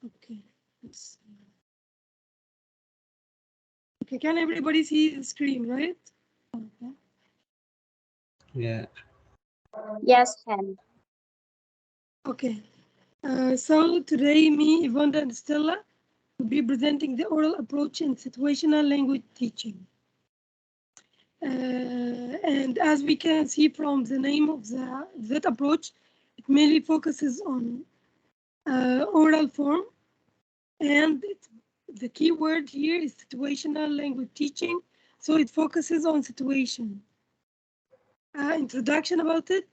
Okay. Let's see. Okay, can everybody see the screen, right? Okay. Yeah. Yes, can. Okay. So today, me, Yvonne, and Stella will be presenting the oral approach in situational language teaching. And as we can see from the name of that approach, it mainly focuses on oral form, and the key word here is situational language teaching. So it focuses on situation. Introduction about it.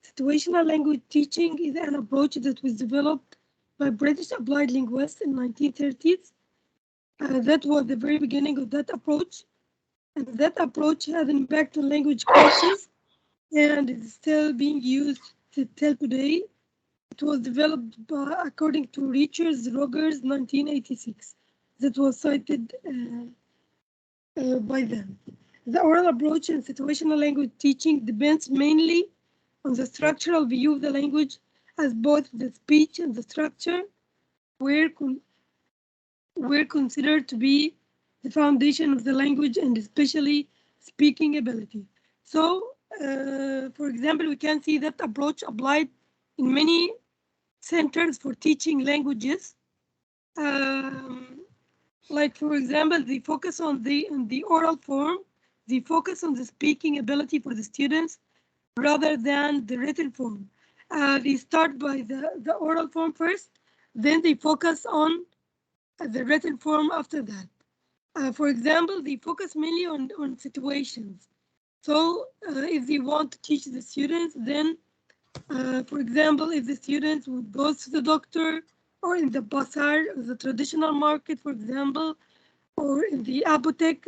Situational language teaching is an approach that was developed by British applied linguists in 1930s. That was the very beginning of that approach, and that approach had an impact on language courses and is still being used till today. It was developed according to Richard Rogers, 1986. That was cited by them. The oral approach in situational language teaching depends mainly on the structural view of the language, as both the speech and the structure were, were considered to be the foundation of the language and especially speaking ability. So, for example, we can see that approach applied in many centers for teaching languages. Like, for example, they focus on the oral form, they focus on the speaking ability for the students rather than the written form. They start by the oral form first, then they focus on the written form after that. For example, they focus mainly on situations. So if they want to teach the students, then, for example, if the students would go to the doctor or in the bazaar, the traditional market, for example, or in the apothec,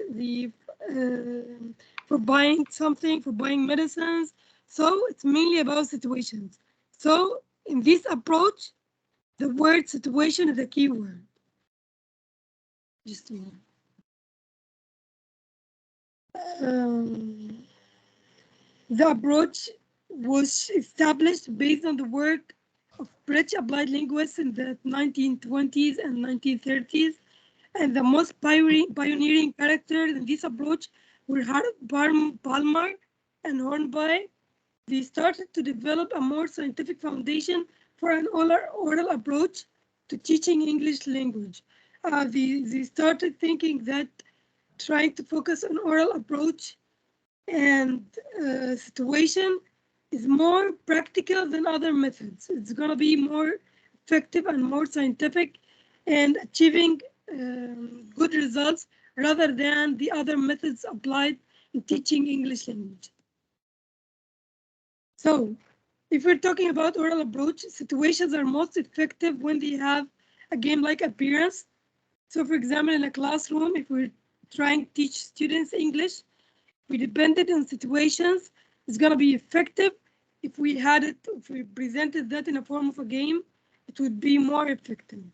for buying something, for buying medicines. So it's mainly about situations. So in this approach, the word situation is a key word. Just a minute. Um, the approach was established based on the work of British applied linguists in the 1920s and 1930s, and the most pioneering characters in this approach were Harold Palmer and Hornby. They started to develop a more scientific foundation for an oral approach to teaching English language. They started thinking that trying to focus on oral approach and situation is more practical than other methods. It's going to be more effective and more scientific and achieving good results rather than the other methods applied in teaching English language. So, if we're talking about oral approach, situations are most effective when they have a game-like appearance. So, for example, in a classroom, if we're trying to teach students English, we depended on situations, it's going to be effective. If we presented that in a form of a game, it would be more effective.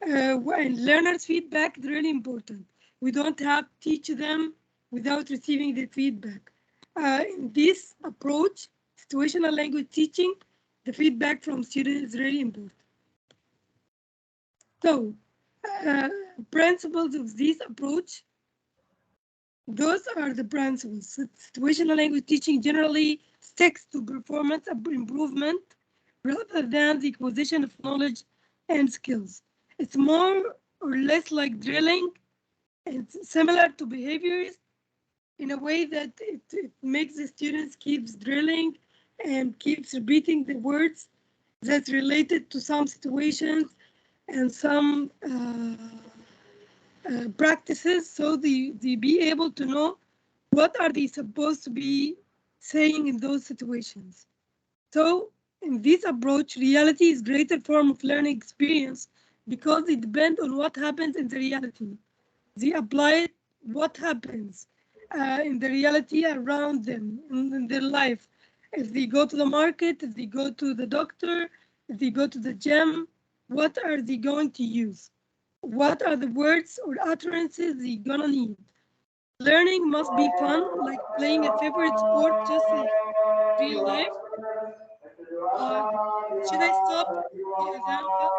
And learners' feedback is really important. We don't have to teach them without receiving the feedback. In this approach, situational language teaching, the feedback from students is really important. So, uh, principles of this approach, those are the principles. Situational language teaching generally sticks to performance improvement rather than the acquisition of knowledge and skills. It's more or less like drilling. It's similar to behaviors in a way that it makes the students keeps drilling and keeps repeating the words that's related to some situations and some practices, so they be able to know what are they supposed to be saying in those situations. So in this approach, reality is greater form of learning experience because it depends on what happens in the reality. They apply what happens in the reality around them in their life. If they go to the market, if they go to the doctor, if they go to the gym, what are they going to use? What are the words or utterances they're gonna need? Learning must be fun, like playing a favorite sport just in real life. Uh, should I stop the example?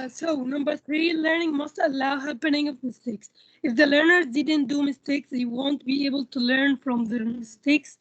So number 3, learning must allow happening of mistakes. If the learners didn't do mistakes, they won't be able to learn from their mistakes.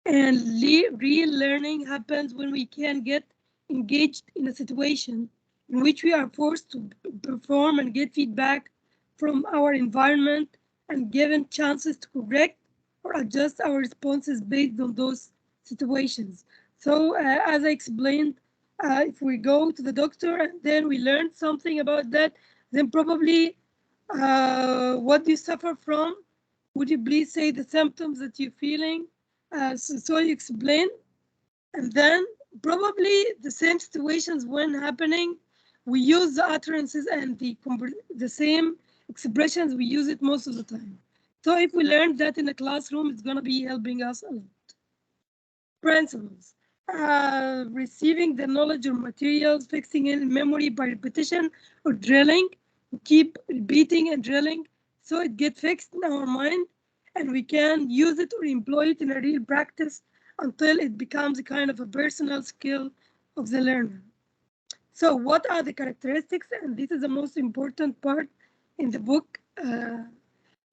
And real learning happens when we can get engaged in a situation in which we are forced to perform and get feedback from our environment and given chances to correct or adjust our responses based on those situations. So as I explained, if we go to the doctor and then we learn something about that, then probably what do you suffer from? Would you please say the symptoms that you're feeling? So you explain, and then probably the same situations when happening, we use the utterances and the same expressions, we use it most of the time. So if we learn that in a classroom, it's going to be helping us a lot. Principles. Receiving the knowledge or materials, fixing in memory by repetition or drilling. We keep repeating and drilling so it gets fixed in our mind and we can use it or employ it in a real practice until it becomes a kind of a personal skill of the learner. So what are the characteristics? And this is the most important part in the book.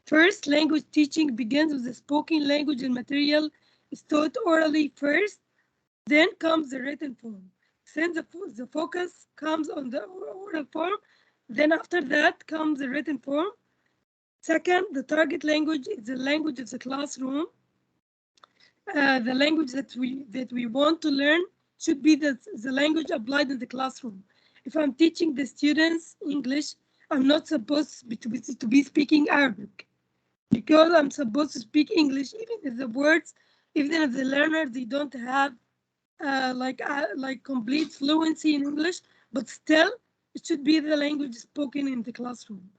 First, language teaching begins with the spoken language and material is taught orally first, then comes the written form. Since the focus comes on the oral form, then after that comes the written form. Second, the target language is the language of the classroom. The language that we want to learn should be the language applied in the classroom. If I'm teaching the students English, I'm not supposed to be speaking Arabic, because I'm supposed to speak English, even if the words, even if the learner, they don't have like complete fluency in English, but still it should be the language spoken in the classroom.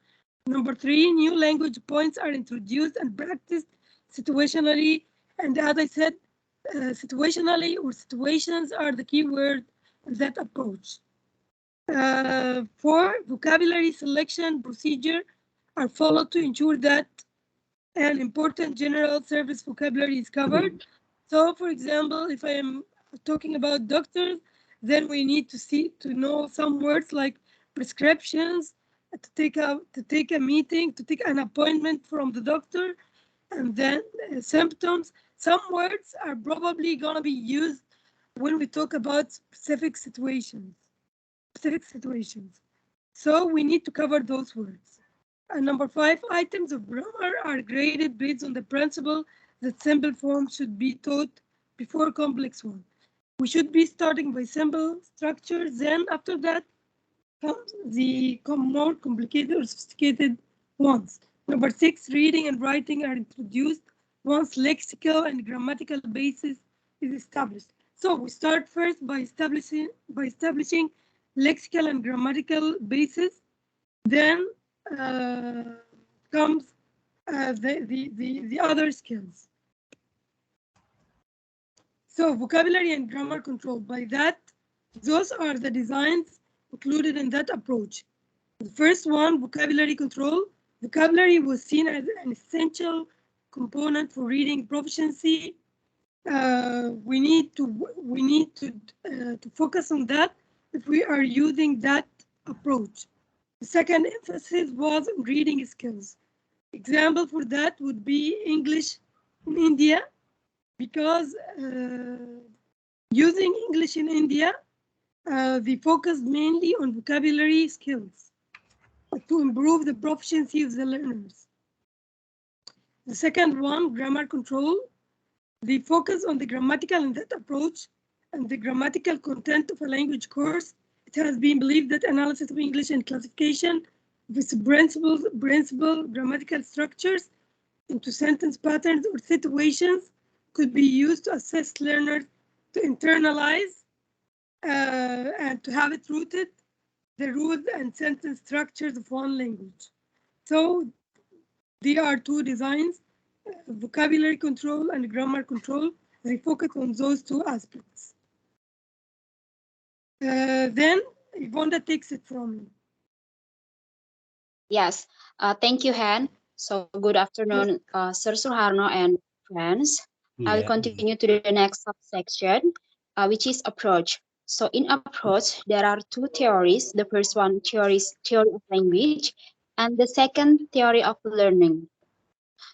Number 3, new language points are introduced and practiced situationally. And as I said, situationally or situations are the key word in that approach. 4, vocabulary selection procedure are followed to ensure that an important general service vocabulary is covered. So, for example, if I am talking about doctors, then we need to know some words like prescriptions, to take a meeting, to take an appointment from the doctor, and then symptoms. Some words are probably gonna be used when we talk about specific situations. So we need to cover those words. And number 5, items of grammar are graded based on the principle that simple forms should be taught before complex ones. We should be starting by simple structures, then after that comes the more complicated or sophisticated ones. Number 6, reading and writing are introduced once lexical and grammatical basis is established. So we start first by establishing lexical and grammatical basis, then comes the other skills. So vocabulary and grammar control. By that, those are the designs included in that approach. The first one, vocabulary control. Vocabulary was seen as an essential component for reading proficiency. We need to focus on that if we are using that approach. The second emphasis was on reading skills. Example for that would be English in India, because using English in India, they focused mainly on vocabulary skills to improve the proficiency of the learners. The second one, grammar control. They focus on the grammatical in that approach and the grammatical content of a language course. It has been believed that analysis of English and classification of its principal grammatical structures into sentence patterns or situations could be used to assess learners to internalize and to have it rooted the rules and sentence structures of one language. So there are two designs, vocabulary control and grammar control. They focus on those two aspects. Then Yvonne takes it from me. Yes. Thank you, Han. So good Yes. afternoon, Sir Suharno and friends. I will Yeah. continue to the next subsection, which is approach. So in approach, there are two theories. The first one theory of language, and the second theory of learning.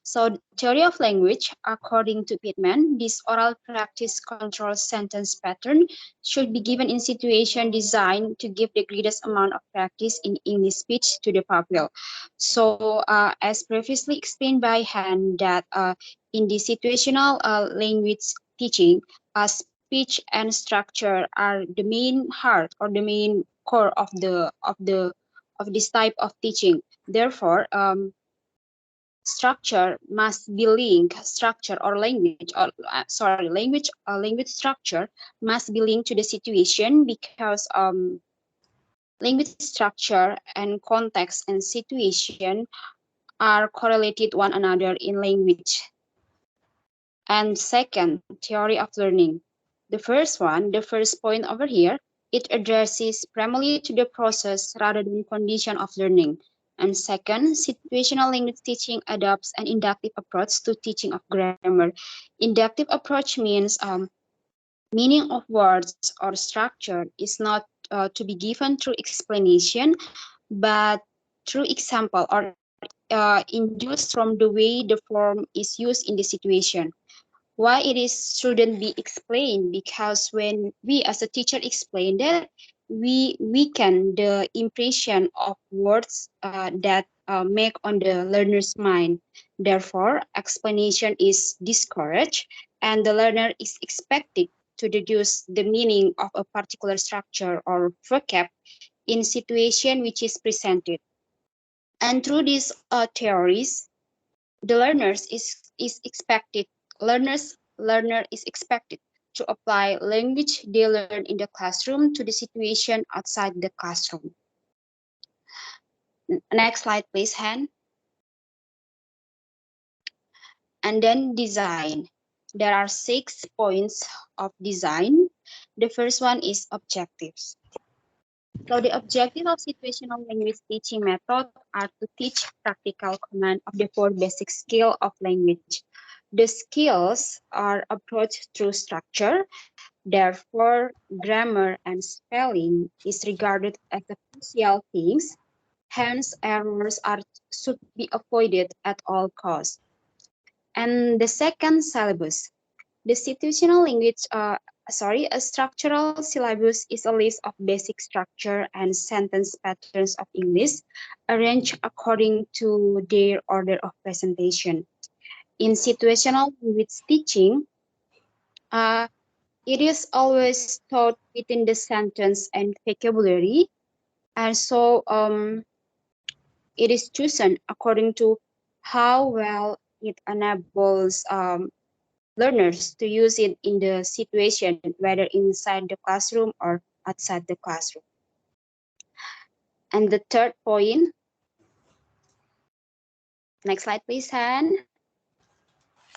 So, theory of language, according to Pittman, this oral practice control sentence pattern should be given in situation designed to give the greatest amount of practice in English speech to the pupil. So, as previously explained by Han, that in the situational language teaching, speech and structure are the main heart or the main core of this type of teaching. Therefore, structure must be linked structure or language or language structure must be linked to the situation because language structure and context and situation are correlated one another in language. And second, theory of learning. The first point over here, it addresses primarily to the process rather than condition of learning. And second, situational language teaching adopts an inductive approach to teaching of grammar. Inductive approach means meaning of words or structure is not to be given through explanation, but through example or induced from the way the form is used in the situation. Why it is shouldn't be explained, because when we as a teacher explain that, we weaken the impression of words that make on the learner's mind. Therefore, explanation is discouraged and the learner is expected to deduce the meaning of a particular structure or vocab in situation which is presented. And through these theories, the learner is expected to apply language they learn in the classroom to the situation outside the classroom. Next slide, please, Han. And then design. There are 6 points of design. The first one is objectives. So the objective of situational language teaching method are to teach practical command of the four basic skills of language. The skills are approached through structure. Therefore, grammar and spelling is regarded as the crucial things. Hence, errors are should be avoided at all costs. And the second, syllabus. The situational language, a structural syllabus is a list of basic structure and sentence patterns of English arranged according to their order of presentation. In situational language teaching, uh, it is always taught within the sentence and vocabulary, and so it is chosen according to how well it enables learners to use it in the situation, whether inside the classroom or outside the classroom. And the third point, next slide, please, Han.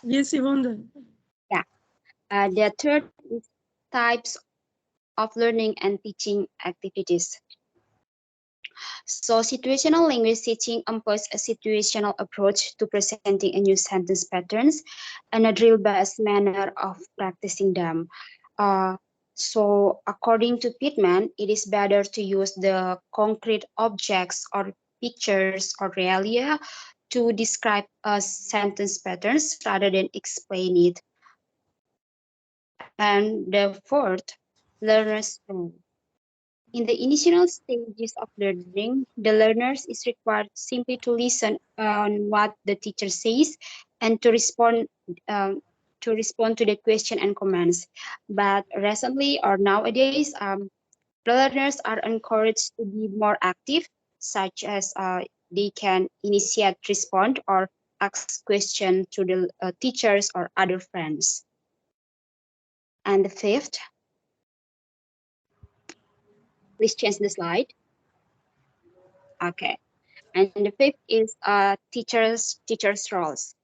Yes, Yvonne. Yeah, the third is types of learning and teaching activities. So situational language teaching employs a situational approach to presenting a new sentence patterns and a drill-based manner of practicing them. Uh, so according to Pittman, it is better to use the concrete objects or pictures or realia to describe a sentence patterns rather than explain it. And the fourth, learner's role. In the initial stages of learning, the learners is required simply to listen on what the teacher says and um, to respond to the question and comments. But recently or nowadays, the learners are encouraged to be more active, such as they can initiate, respond, or ask questions to the teachers or other friends. And the fifth, please change the slide. Okay. And the fifth is teachers roles.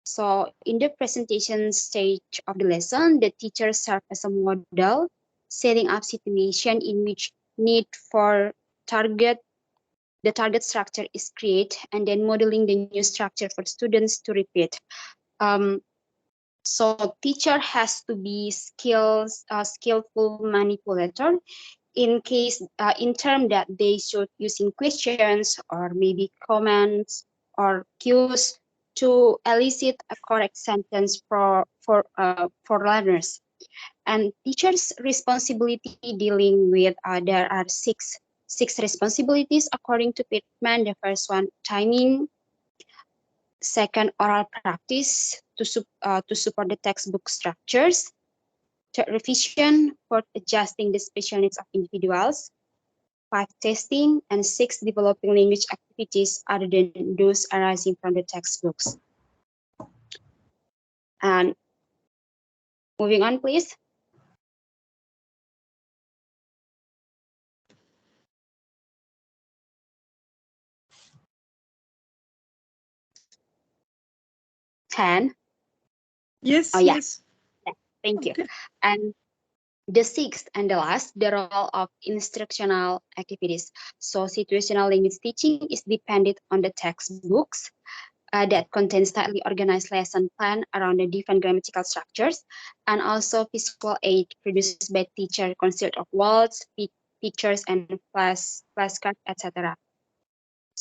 So in the presentation stage of the lesson, the teacher serves as a model, setting up situation in which need for target the target structure is created, and then modeling the new structure for students to repeat. Um, so teacher has to be skillful manipulator in term that they should using questions or maybe comments or cues to elicit a correct sentence for learners. And teachers responsibility dealing with there are six responsibilities according to Pittman. The first one, timing; second, oral practice to support the textbook structures; third, revision; fourth, adjusting the special needs of individuals; five, testing; and six, developing language activities other than those arising from the textbooks. And moving on, please. Ten. Yes, Oh yeah, yes. thank you. Okay. And the sixth and the last, the role of instructional activities. So situational language teaching is dependent on the textbooks that contain tightly organized lesson plan around the different grammatical structures, and also visual aid produced by teacher consist of words, pictures, and flashcards, etc.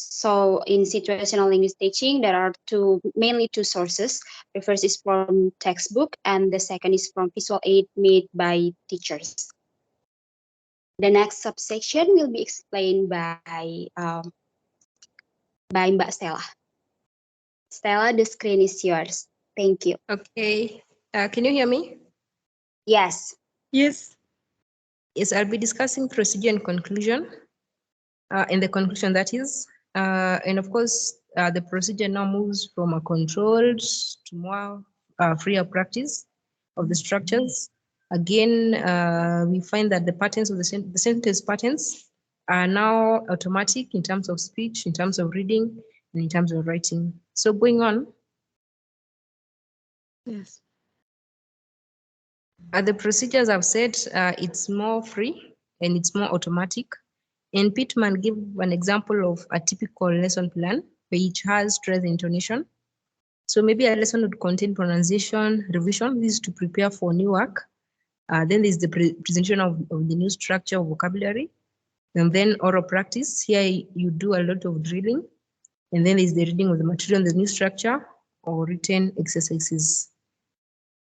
So in situational language teaching, there are mainly two sources. The first is from textbook, and the second is from visual aid made by teachers. The next subsection will be explained by Mbak Stella. Stella, the screen is yours. Thank you. Okay. Can you hear me? Yes. Yes. Yes, I'll be discussing procedure and conclusion. In the conclusion, that is, and of course, the procedure now moves from a controlled to more freer practice of the structures. Again, we find that the patterns of the sentence patterns are now automatic in terms of speech, in terms of reading, and in terms of writing. So going on. Yes. The procedures I've said, it's more free and it's more automatic. And Pittman gave an example of a typical lesson plan, which has stress and intonation. So maybe a lesson would contain pronunciation, revision. This is to prepare for new work. Then there's the presentation of the new structure of vocabulary. And then oral practice. Here you do a lot of drilling. And then there's the reading of the material, the new structure, or written exercises.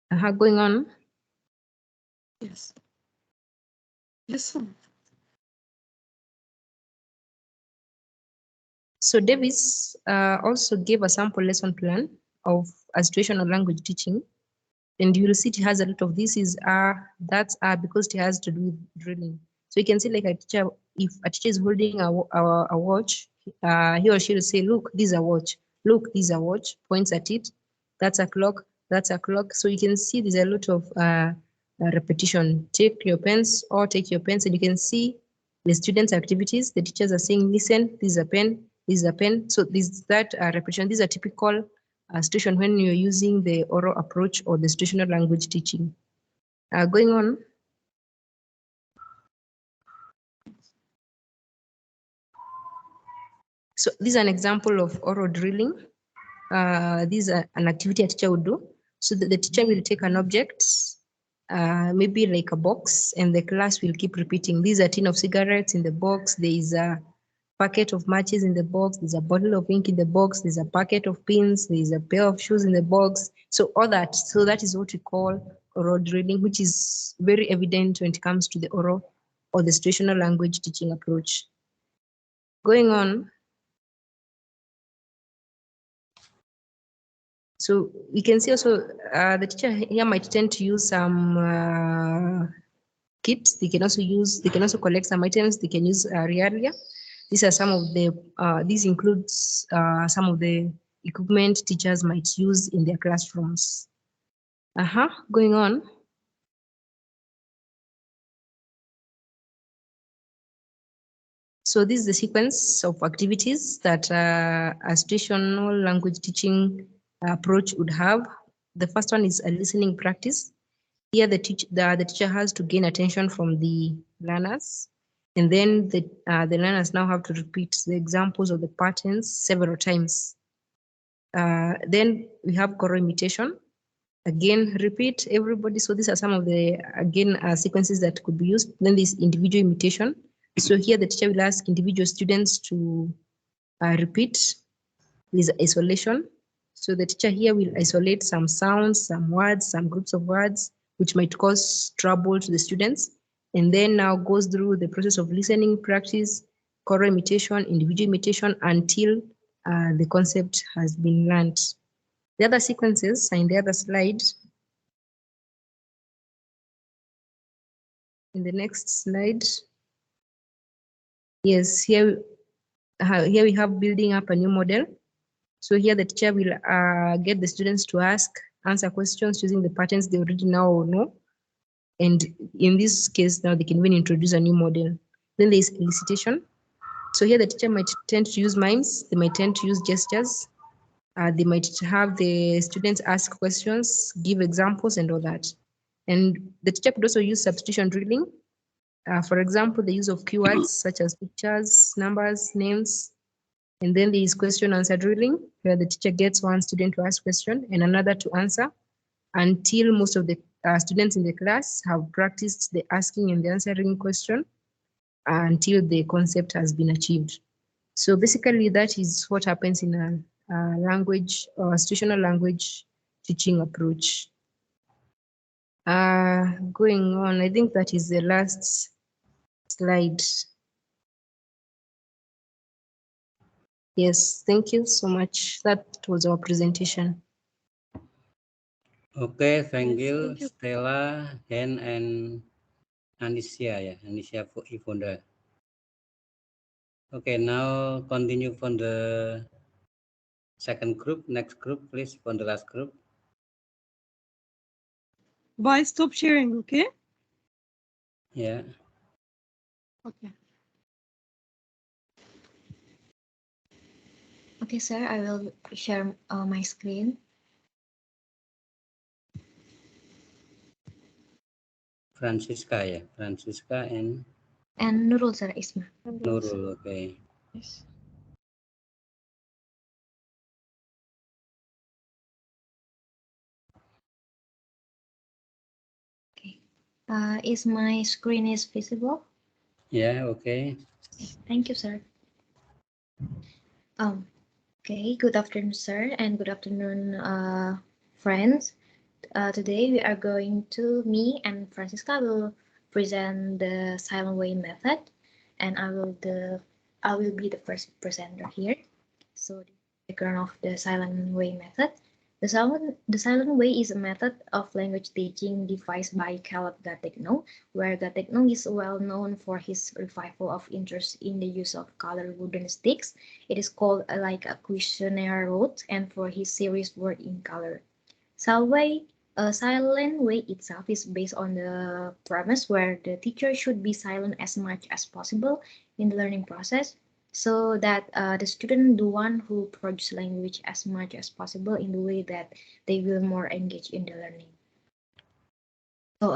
Going on. Yes. Yes. So Davis also gave a sample lesson plan of a situational language teaching. And you will see it has a lot of this is that's because it has to do with drilling. So you can see like a teacher, if a teacher is holding a watch, he or she will say, look, this is a watch. Look, this is a watch, points at it. That's a clock, that's a clock. So you can see there's a lot of repetition. Take your pens or take your pens and you can see the students' activities. The teachers are saying, listen, this is a pen, this is a pen. So this that repetition. These are typical situation when you're using the oral approach or the situational language teaching. Going on. So this is an example of oral drilling. This is an activity a teacher would do. So the teacher will take an object, maybe like a box, and the class will keep repeating. These are a tin of cigarettes in the box. There is a packet of matches in the box. There's a bottle of ink in the box. There's a packet of pins. There's a pair of shoes in the box. So all that. So that is what we call oral drilling, which is very evident when it comes to the oral or the situational language teaching approach. Going on. So we can see also the teacher here might tend to use some kits. They can also collect some items. They can use realia. These are some of the, these includes some of the equipment teachers might use in their classrooms. Going on. So this is the sequence of activities that a situational language teaching approach would have. The first one is a listening practice. Here the teacher has to gain attention from the learners, and then the learners now have to repeat the examples of the patterns several times. Then we have choral imitation. Again, repeat everybody. So these are some of the, again, sequences that could be used. Then there's individual imitation. So here the teacher will ask individual students to repeat. There's isolation. So the teacher here will isolate some sounds, some words, some groups of words, which might cause trouble to the students. And then now goes through the process of listening practice, choral imitation, individual imitation, until the concept has been learned. The other sequences are in the other slide. In the next slide. Yes, here we have building up a new model. So here the teacher will get the students to answer questions using the patterns they already now know. And in this case, now they can even introduce a new model. Then there's elicitation. So here the teacher might tend to use mimes. They might tend to use gestures. They might have the students ask questions, give examples and all that. And the teacher could also use substitution drilling. For example, the use of keywords such as pictures, numbers, names. And then there is question answer drilling, where the teacher gets one student to ask question and another to answer until most of the students in the class have practiced the asking and the answering question until the concept has been achieved. So basically that is what happens in a language or situational language teaching approach. Going on, I think that is the last slide. Yes, thank you so much. That was our presentation. Okay, thank Yes, you, thank you. Stella, Hen, and Anisha, Anisha Ifunda. Okay, now continue from the second group. Next group, please, from the last group. Bye, stop sharing, okay? Yeah. Okay. Okay, sir, I will share my screen. Francisca, Francisca and Nurul, sir, Isma. Nurul, okay. Yes. Okay. Is my screen is visible? Yeah, okay. Thank you, sir. Okay, good afternoon, sir, and good afternoon, friends. Today we are going to, me and Francisca will present the silent way method, and I will be the first presenter here. So the background of the silent way method. The silent way is a method of language teaching devised by Gattegno, where Gattegno is well known for his revival of interest in the use of colored wooden sticks. It is called like a questionnaire route, and for his series Word in Color. Silent way itself is based on the premise where the teacher should be silent as much as possible in the learning process, so that the student, the one who produce language as much as possible in the way that they will more engage in the learning. So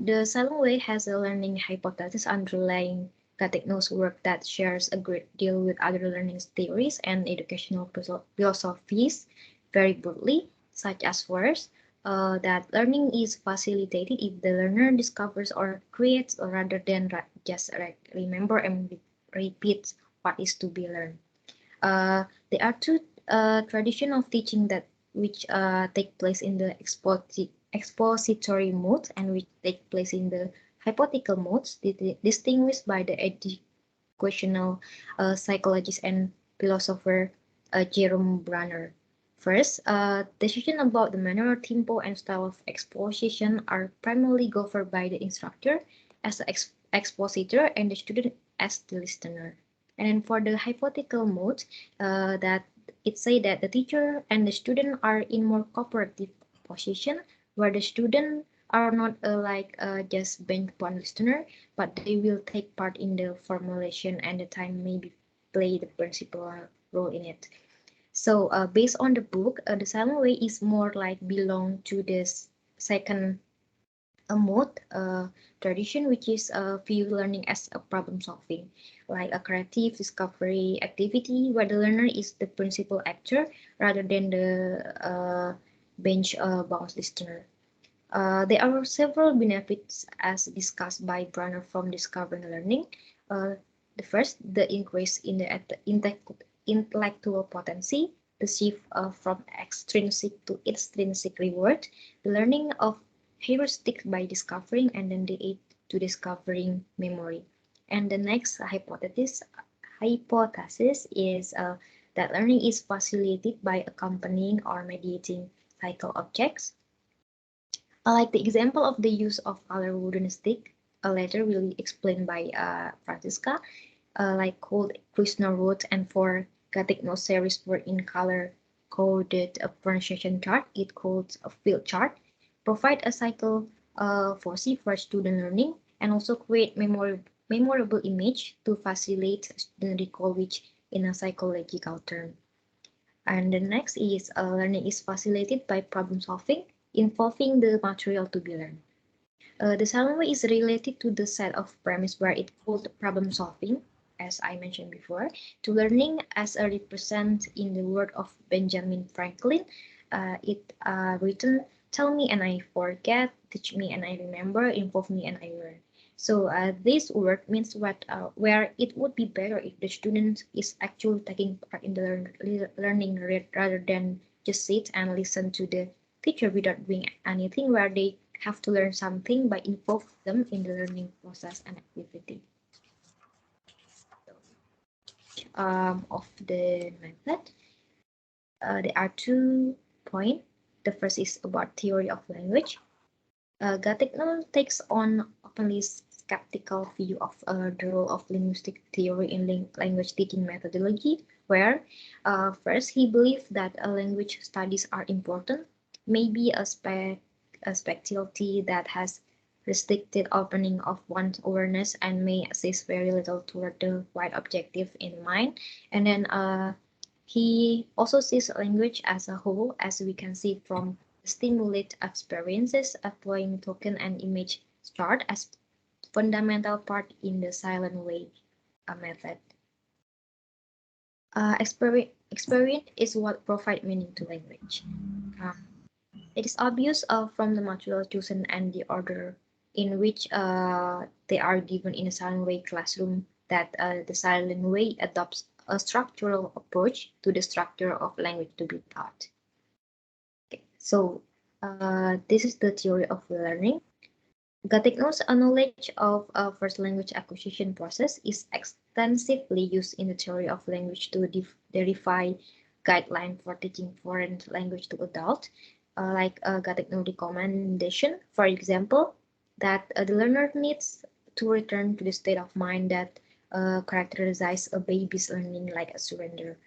the silent way has a learning hypothesis underlying Gattegno's work that shares a great deal with other learning theories and educational philosophies very broadly, such as first, that learning is facilitated if the learner discovers or creates rather than just remember and repeat what is to be learned. There are two traditions of teaching that which take place in the expository mode and which take place in the hypothetical modes, distinguished by the educational psychologist and philosopher Jerome Brunner. First, decisions about the manner, tempo, and style of exposition are primarily governed by the instructor as the expositor and the student as the listener. And then for the hypothetical mode, that it say that the teacher and the student are in more cooperative position, where the student are not just bench one listener, but they will take part in the formulation and the time maybe play the principal role in it. So based on the book, the silent way is more like belong to this second mode tradition, which is view learning as a problem solving, like a creative discovery activity where the learner is the principal actor rather than the bench bounce listener. There are several benefits as discussed by Brunner from discovering learning. Uh, the first, the increase in the intellectual potency, the shift from extrinsic to intrinsic reward, the learning of heuristics by discovering, and then the aid to discovering memory. And the next hypothesis is that learning is facilitated by accompanying or mediating cycle objects. Like the example of the use of color wooden stick, later will be explained by Francisca, like called Krishna wrote and for Gattegno series were in color coded a pronunciation chart, it called a field chart, provide a cycle for C for student learning and also create memorable image to facilitate student recall which in a psychological term. And the next is learning is facilitated by problem solving involving the material to be learned. The silent way is related to the set of premise where it called problem solving, as I mentioned before, to learning as a represent in the word of Benjamin Franklin. It written, tell me and I forget, teach me and I remember, involve me and I learn. So this word means where it would be better if the student is actually taking part in the learning rather than just sit and listen to the teacher without doing anything, where they have to learn something by involve them in the learning process and activity. Of the method, there are 2 points. The first is about theory of language. Gattegno takes on openly skeptical view of the role of linguistic theory in language teaching methodology, where first he believed that language studies are important, maybe a specialty that has restricted opening of one's awareness and may assist very little toward the wide objective in mind. And then he also sees language as a whole, as we can see from stimulate experiences, applying token and image chart as fundamental part in the silent way method. Experience is what provide meaning to language. It is obvious from the material chosen and the order in which they are given in a silent way classroom that the silent way adopts a structural approach to the structure of language to be taught. Okay, so this is the theory of learning. Gattegno's knowledge of first language acquisition process is extensively used in the theory of language to verify guideline for teaching foreign language to adult, like Gattegno recommendation, for example, that the learner needs to return to the state of mind that characterizes a baby's learning, like a surrender.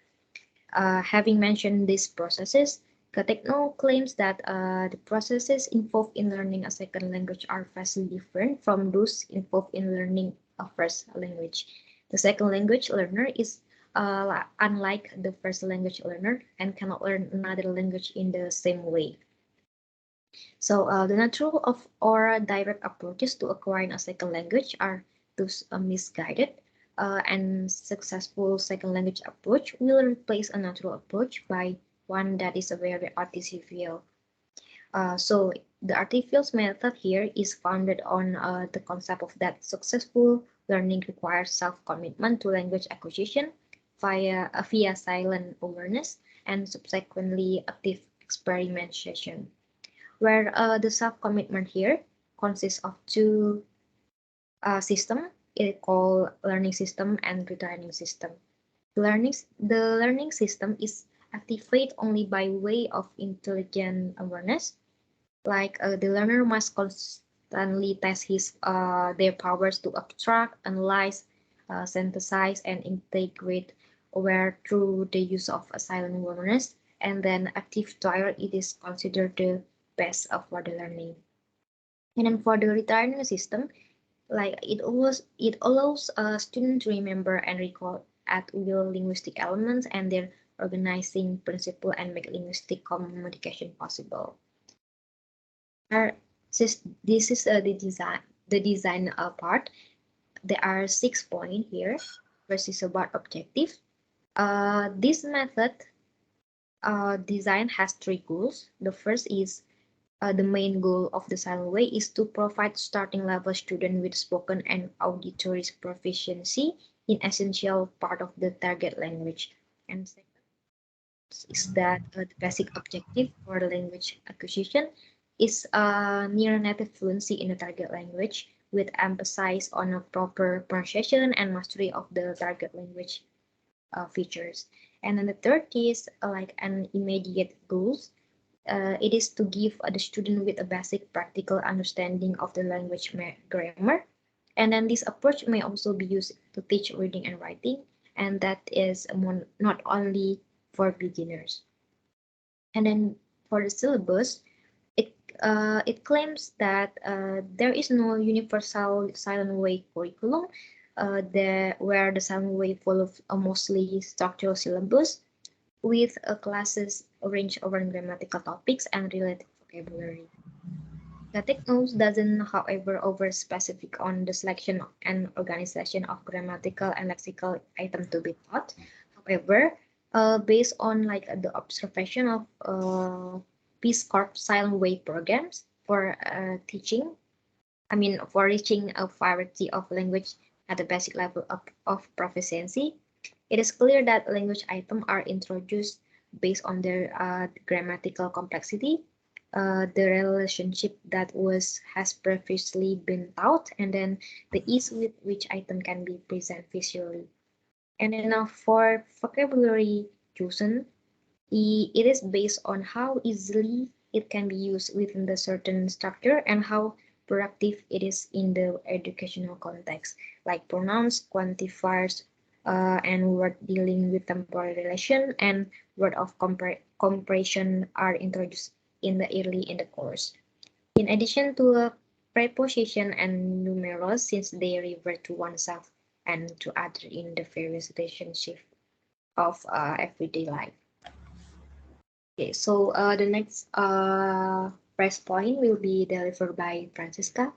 Having mentioned these processes, Gattegno claims that the processes involved in learning a second language are vastly different from those involved in learning a first language. The second language learner is unlike the first language learner and cannot learn another language in the same way. So the natural of or direct approaches to acquiring a second language are those misguided and successful second language approach will replace a natural approach by one that is a very artificial. So the artificial method here is founded on the concept of that successful learning requires self-commitment to language acquisition via silent awareness and subsequently active experimentation, where the self-commitment here consists of two systems, it called learning system and retraining system. The learning system is activated only by way of intelligent awareness, like the learner must constantly test their powers to abstract, analyze, synthesize, and integrate aware through the use of a silent awareness, and then active trial it is considered the best of for the learning. And then for the return system, like it allows a student to remember and recall at will linguistic elements and their organizing principle and make linguistic communication possible. This is the design part. There are 6 points here. First is about objective. This method design has 3 goals. The first is the main goal of the silent way is to provide starting level student with spoken and auditory proficiency in essential part of the target language. And second is that the basic objective for the language acquisition is near native fluency in the target language with emphasis on a proper pronunciation and mastery of the target language features. And then the third is like an immediate goals. It is to give the student with a basic practical understanding of the language grammar. And then this approach may also be used to teach reading and writing, and that is not only for beginners. And then for the syllabus, it claims that there is no universal silent way curriculum, where the silent way follows a mostly structural syllabus with classes arranged around grammatical topics and related vocabulary. Gattegno doesn't, however, over specific on the selection and organization of grammatical and lexical items to be taught. However, based on like the observation of Peace Corps silent way programs for teaching, for reaching a variety of language at the basic level of proficiency, it is clear that language items are introduced based on their grammatical complexity, the relationship that has previously been taught, and then the ease with which item can be presented visually. And then for vocabulary chosen, it is based on how easily it can be used within the certain structure and how productive it is in the educational context, like pronouns, quantifiers, and word dealing with temporal relation and word of comparison are introduced in the course. In addition to a preposition and numerals, since they refer to oneself and to other in the various relationships of everyday life. Okay, so the next press point will be delivered by Francisca.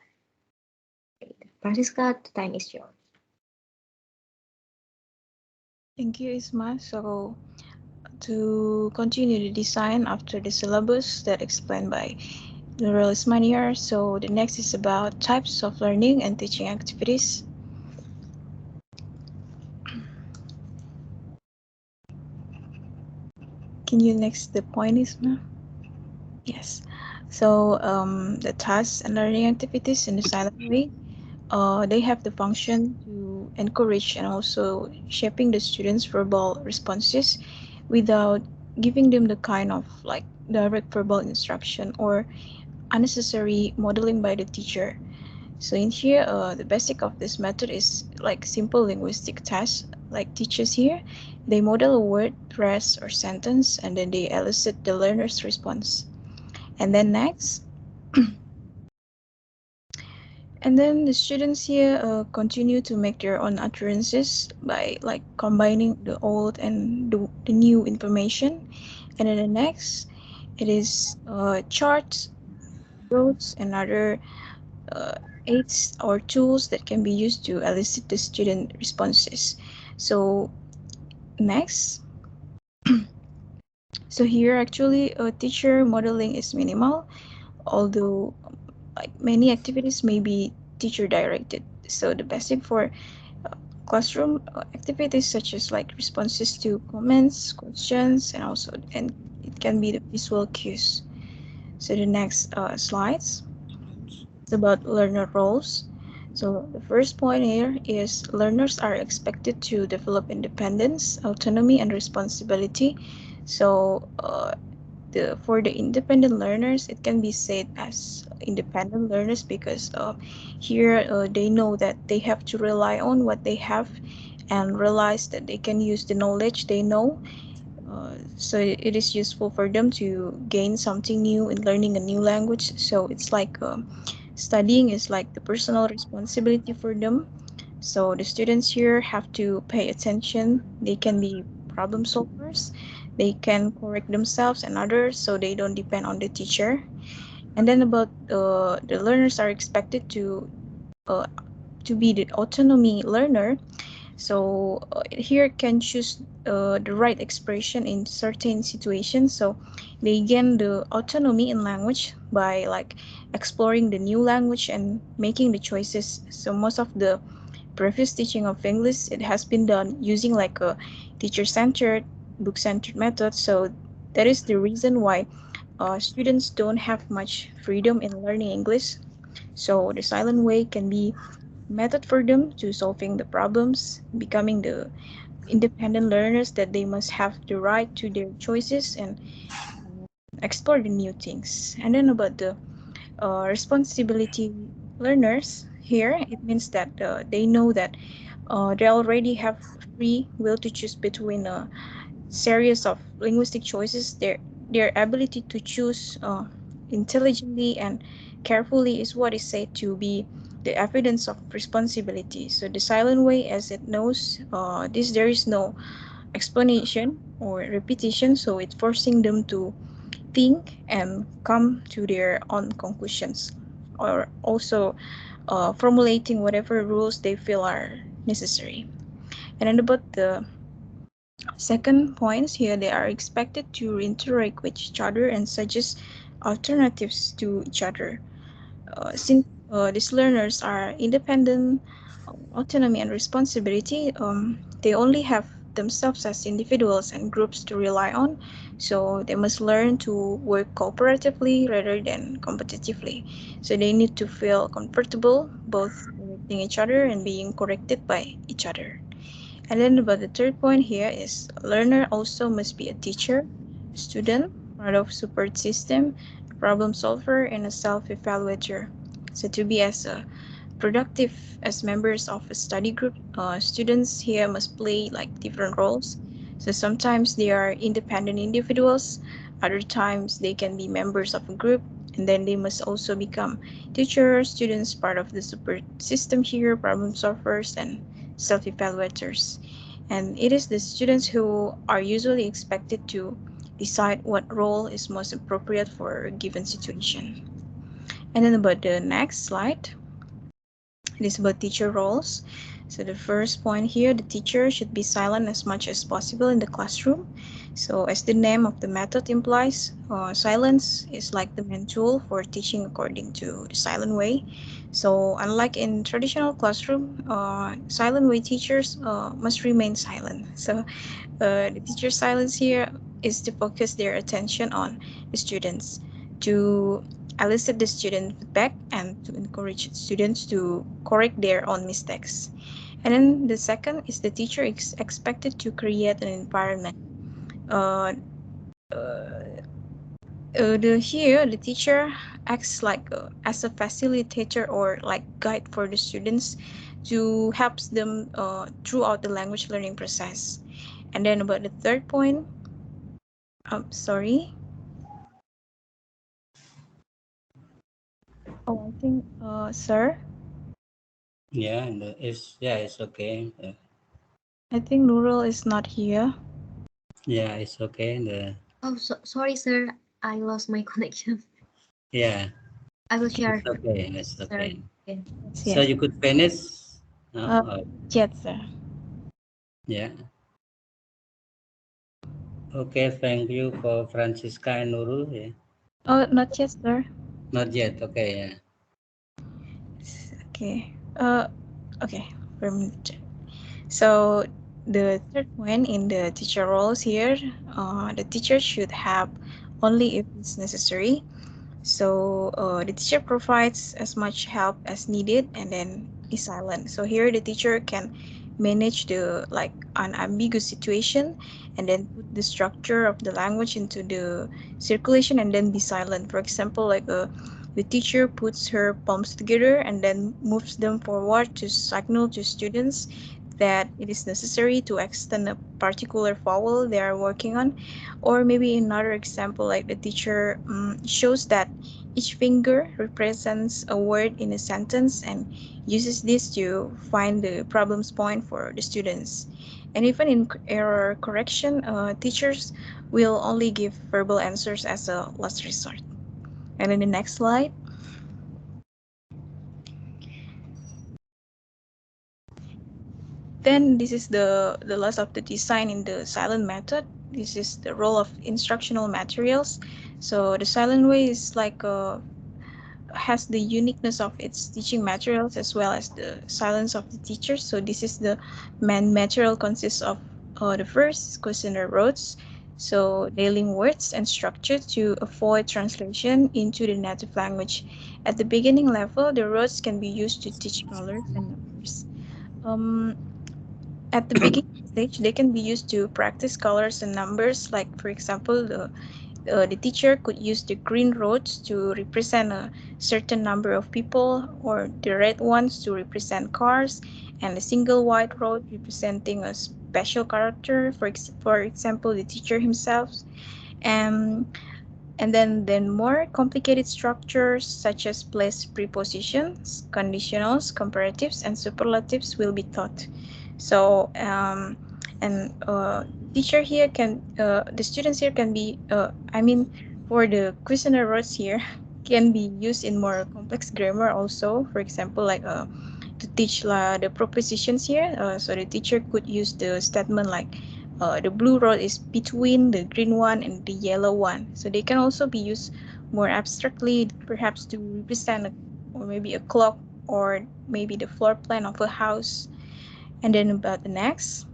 Okay, Francisca, the time is yours. Thank you, Isma. So to continue the design after the syllabus that explained by Nurul Ismaniar, so the next is about types of learning and teaching activities. Can you next the point, Isma? Yes. So the tasks and learning activities in the silent way, they have the function to encourage and also shaping the students' verbal responses without giving them the kind of like direct verbal instruction or unnecessary modeling by the teacher. So in here, the basic of this method is like simple linguistic tasks, like teachers here. They model a word, phrase, or sentence, and then they elicit the learner's response. And then next, and then the students here continue to make their own utterances by like combining the old and the new information. And then the next, it is charts, roads, and other aids or tools that can be used to elicit the student responses. So next, so here actually teacher modeling is minimal, although like many activities may be teacher directed. So the basic for classroom activities such as like responses to comments, questions, and it can be the visual cues. So the next slides is about learner roles. So the first point here is learners are expected to develop independence, autonomy, and responsibility. So for the independent learners, it can be said as independent learners because here they know that they have to rely on what they have and realize that they can use the knowledge they know. So it is useful for them to gain something new in learning a new language. So it's like studying is like the personal responsibility for them. So the students here have to pay attention. They can be problem solvers. They can correct themselves and others, so they don't depend on the teacher. And then about the learners are expected uh, to be the autonomy learner. So here can choose the right expression in certain situations. So they gain the autonomy in language by like exploring the new language and making the choices. So most of the previous teaching of English, it has been done using like a teacher-centered, book-centered method. So that is the reason why students don't have much freedom in learning English. So the silent way can be method for them to solving the problems, becoming the independent learners that they must have the right to their choices and explore the new things. And then about the responsibility learners here, it means that they know that they already have free will to choose between a series of linguistic choices. Their ability to choose intelligently and carefully is what is said to be the evidence of responsibility. So the silent way, as it knows this, there is no explanation or repetition, so it's forcing them to think and come to their own conclusions, or also formulating whatever rules they feel are necessary. And then about the second points here, they are expected to interact with each other and suggest alternatives to each other. Since these learners are independent, autonomy and responsibility, they only have themselves as individuals and groups to rely on. So they must learn to work cooperatively rather than competitively. So they need to feel comfortable both correcting each other and being corrected by each other. And then about the third point here is learner also must be a teacher, student, part of support system, problem solver, and a self-evaluator. So to be as a productive as members of a study group, students here must play like different roles. So sometimes they are independent individuals, other times they can be members of a group, and then they must also become teachers, students, part of the support system here, problem solvers, and self-evaluators. And it is the students who are usually expected to decide what role is most appropriate for a given situation. And then about the next slide, it is about teacher roles. So the first point here, the teacher should be silent as much as possible in the classroom. So as the name of the method implies, silence is like the main tool for teaching according to the silent way. So unlike in traditional classroom, silent way teachers must remain silent. So the teacher's silence here is to focus their attention on the students, to elicit the student feedback and to encourage students to correct their own mistakes. And then the second is the teacher is expected to create an environment. Uh, Here, the teacher acts like as a facilitator or like guide for the students to help them throughout the language learning process. And then about the third point, sorry. Oh, I think, sir, Yeah, it's okay. I think Nurul is not here. Yeah, it's okay. Oh, sorry, sir. I lost my connection. Yeah, I will it's share, okay. It's sir. okay. Again. Yes, So yes. you could finish. No? Yes, sir. Yeah. Okay. Thank you for Francisca and Nurul. Yeah. Oh, not yet, sir. Not yet. Okay. Yeah. Okay. Okay. For a minute. So the third point in the teacher roles here, the teacher should have only if it's necessary. So the teacher provides as much help as needed and then is silent. So here the teacher can manage the like an ambiguous situation and then put the structure of the language into the circulation and then be silent. For example, like the teacher puts her palms together and then moves them forward to signal to students that it is necessary to extend a particular vowel they are working on. Or maybe another example, like the teacher shows that Each finger represents a word in a sentence and uses this to find the problem's point for the students. And even in error correction, teachers will only give verbal answers as a last resort. And in the next slide, then this is the last of the design in the silent method. This is the role of instructional materials. So the silent way is like has the uniqueness of its teaching materials as well as the silence of the teacher. So this is the main material consists of the first questionnaire roads. So dealing words and structure to avoid translation into the native language. At the beginning level, the roads can be used to teach colors and numbers. Um, at the beginning stage, they can be used to practice colors and numbers. Like for example, the teacher could use the green roads to represent a certain number of people, or the red ones to represent cars, and a single white road representing a special character, for example, the teacher himself. And then more complicated structures such as place prepositions, conditionals, comparatives, and superlatives will be taught. So and teacher here can the students here can be I mean for the questionnaire words here can be used in more complex grammar also. For example, like to teach the propositions here. So the teacher could use the statement like the blue road is between the green one and the yellow one. So they can also be used more abstractly, perhaps to represent or maybe a clock, or maybe the floor plan of a house. And then about the next,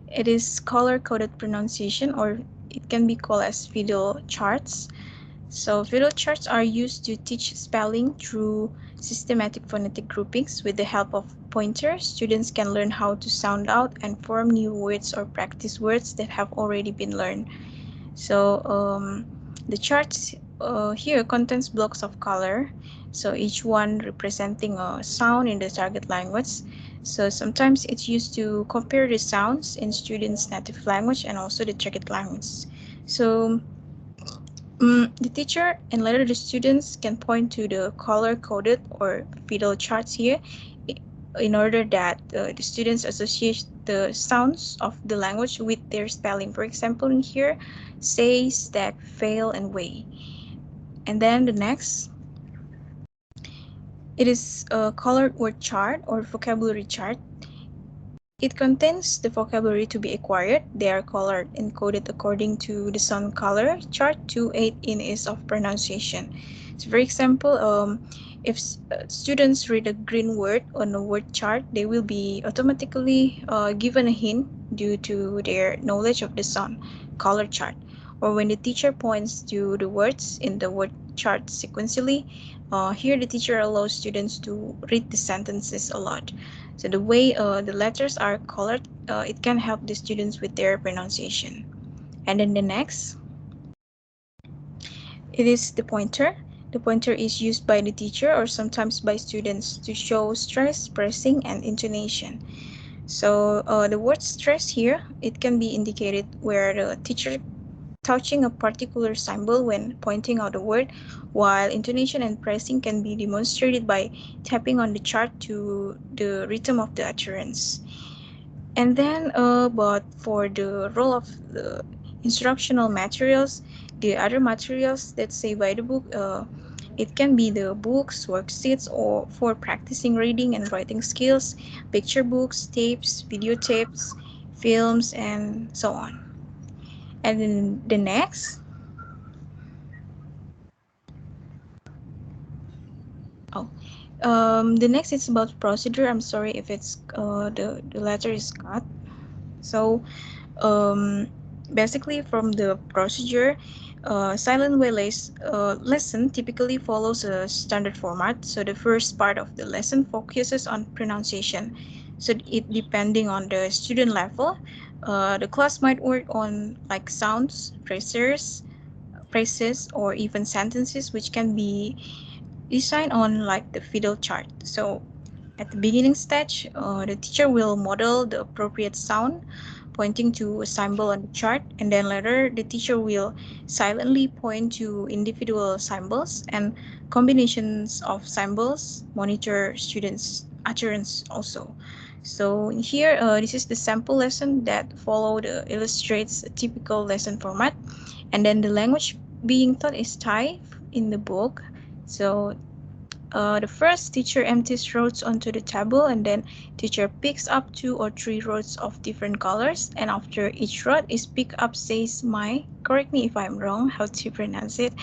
it is color coded pronunciation, or it can be called as video charts. So video charts are used to teach spelling through systematic phonetic groupings. With the help of pointers, students can learn how to sound out and form new words or practice words that have already been learned. So the charts here contains blocks of color, so each one representing a sound in the target language. So sometimes it's used to compare the sounds in students' native language and also the target language. So the teacher and later the students can point to the color-coded or fiddle charts here in order that the students associate the sounds of the language with their spelling. For example, in here, say, stack, fail, and weigh. And then the next, it is a colored word chart or vocabulary chart. It contains the vocabulary to be acquired. They are colored and coded according to the sound color chart to aid in ease of pronunciation. So for example, if students read a green word on a word chart, they will be automatically given a hint due to their knowledge of the sound color chart. Or when the teacher points to the words in the word chart sequentially, here the teacher allows students to read the sentences aloud. So the way the letters are colored, it can help the students with their pronunciation. And then the next, it is the pointer. The pointer is used by the teacher or sometimes by students to show stress, pressing, and intonation. So the word stress here, it can be indicated where the teacher touching a particular symbol when pointing out a word, while intonation and pressing can be demonstrated by tapping on the chart to the rhythm of the utterance. And then, but for the role of the instructional materials, the other materials that say by the book, it can be the books, worksheets, or for practicing reading and writing skills, picture books, tapes, videotapes, films, and so on. And then the next, oh, the next is about procedure. I'm sorry if it's the letter is cut. So um, basically from the procedure, silent wayless lesson typically follows a standard format. So the first part of the lesson focuses on pronunciation. So it depending on the student level, the class might work on like sounds, phrases, or even sentences, which can be designed on like the fiddle chart. So At the beginning stage, the teacher will model the appropriate sound pointing to a symbol on the chart, and then later the teacher will silently point to individual symbols and combinations of symbols, monitor students' utterance also. So here, this is the sample lesson that followed illustrates a typical lesson format, and then the language being taught is Thai in the book. So the first teacher empties rows onto the table, and then teacher picks up 2 or 3 rows of different colors, and after each row is picked up says my, correct me if I'm wrong how to pronounce it,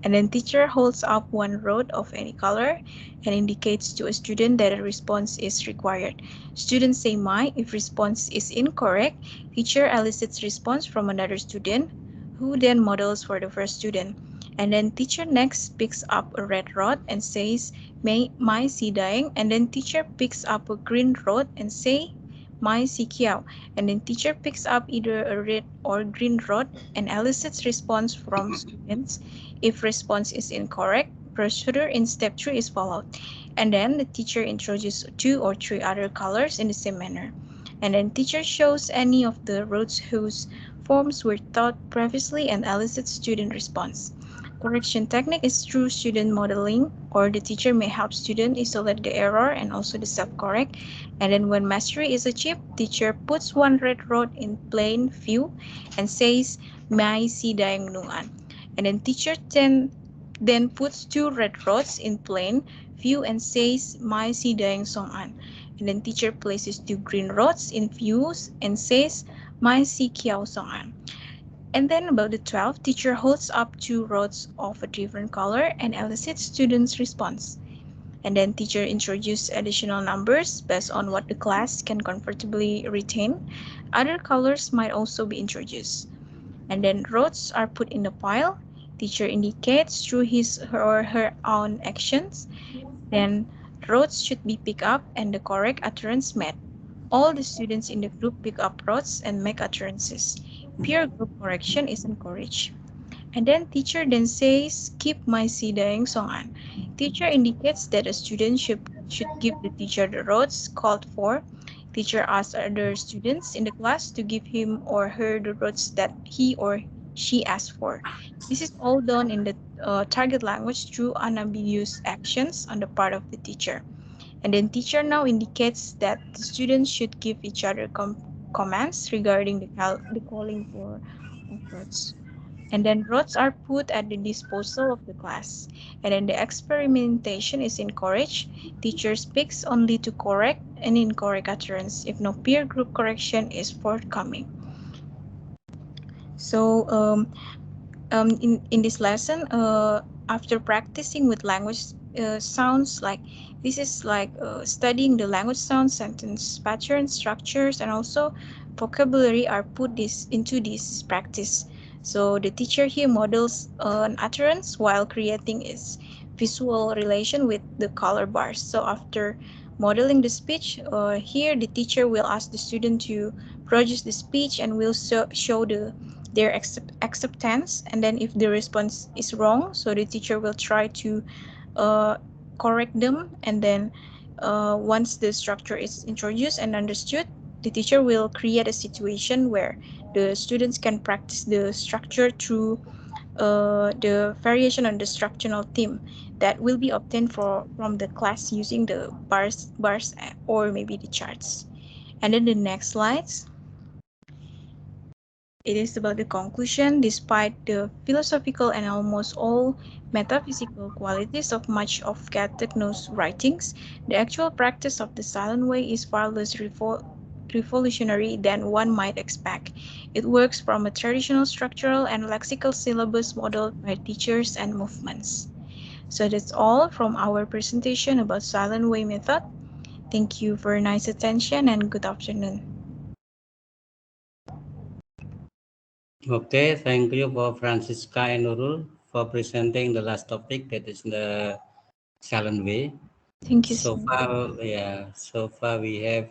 and then teacher holds up one row of any color and indicates to a student that a response is required. Students say my. If response is incorrect, teacher elicits response from another student who then models for the first student. And then teacher next picks up a red rod and says, may my si daeng, and then teacher picks up a green rod and say, my si kiao, and then teacher picks up either a red or green rod and elicits response from students. If response is incorrect, procedure in step 3 is followed, and then the teacher introduces 2 or 3 other colors in the same manner. And then teacher shows any of the roads whose forms were taught previously and elicits student response. Correction technique is through student modeling, or the teacher may help student isolate the error and also the self-correct. And then when mastery is achieved, teacher puts one red rod in plain view and says, May si daeng nungan. And then teacher then puts 2 red rods in plain view and says, May si daeng songan. And then teacher places 2 green rods in views and says, May si kiao songan. And then about the 12, teacher holds up 2 rods of a different color and elicits students' response. And then teacher introduces additional numbers based on what the class can comfortably retain. Other colors might also be introduced. And then rods are put in a pile. Teacher indicates through his or her own actions. Then rods should be picked up and the correct utterance made. All the students in the group pick up rods and make utterances. Peer group correction is encouraged. And then teacher then says, keep my sidang songan. Teacher indicates that a student should give the teacher the roads called for. Teacher asks other students in the class to give him or her the roads that he or she asked for. This is all done in the target language through unambiguous actions on the part of the teacher. And then teacher now indicates that the students should give each other commands regarding the calling for of roads. And then rods are put at the disposal of the class. And then the experimentation is encouraged. Teacher speaks only to correct an incorrect utterance if no peer group correction is forthcoming. So in this lesson, after practicing with language sounds, like this is like studying the language sounds, sentence patterns, structures, and also vocabulary are put this into this practice. So the teacher here models an utterance while creating its visual relation with the color bars. So after modeling the speech, here the teacher will ask the student to produce the speech and will show their acceptance, and then if the response is wrong, so the teacher will try to uh, correct them, and then once the structure is introduced and understood, the teacher will create a situation where the students can practice the structure through the variation on the structural theme that will be obtained from the class using the bars or maybe the charts. And then the next slides, it is about the conclusion. Despite the philosophical and almost all metaphysical qualities of much of Gattegno's writings, the actual practice of the silent way is far less revolutionary than one might expect. It works from a traditional structural and lexical syllabus modeled by teachers and movements. So that's all from our presentation about silent way method. Thank you for nice attention and good afternoon. Okay, thank you for Francisca and Nurul for presenting the last topic, that is the silent way. Thank you, So sir. far, yeah, so far we have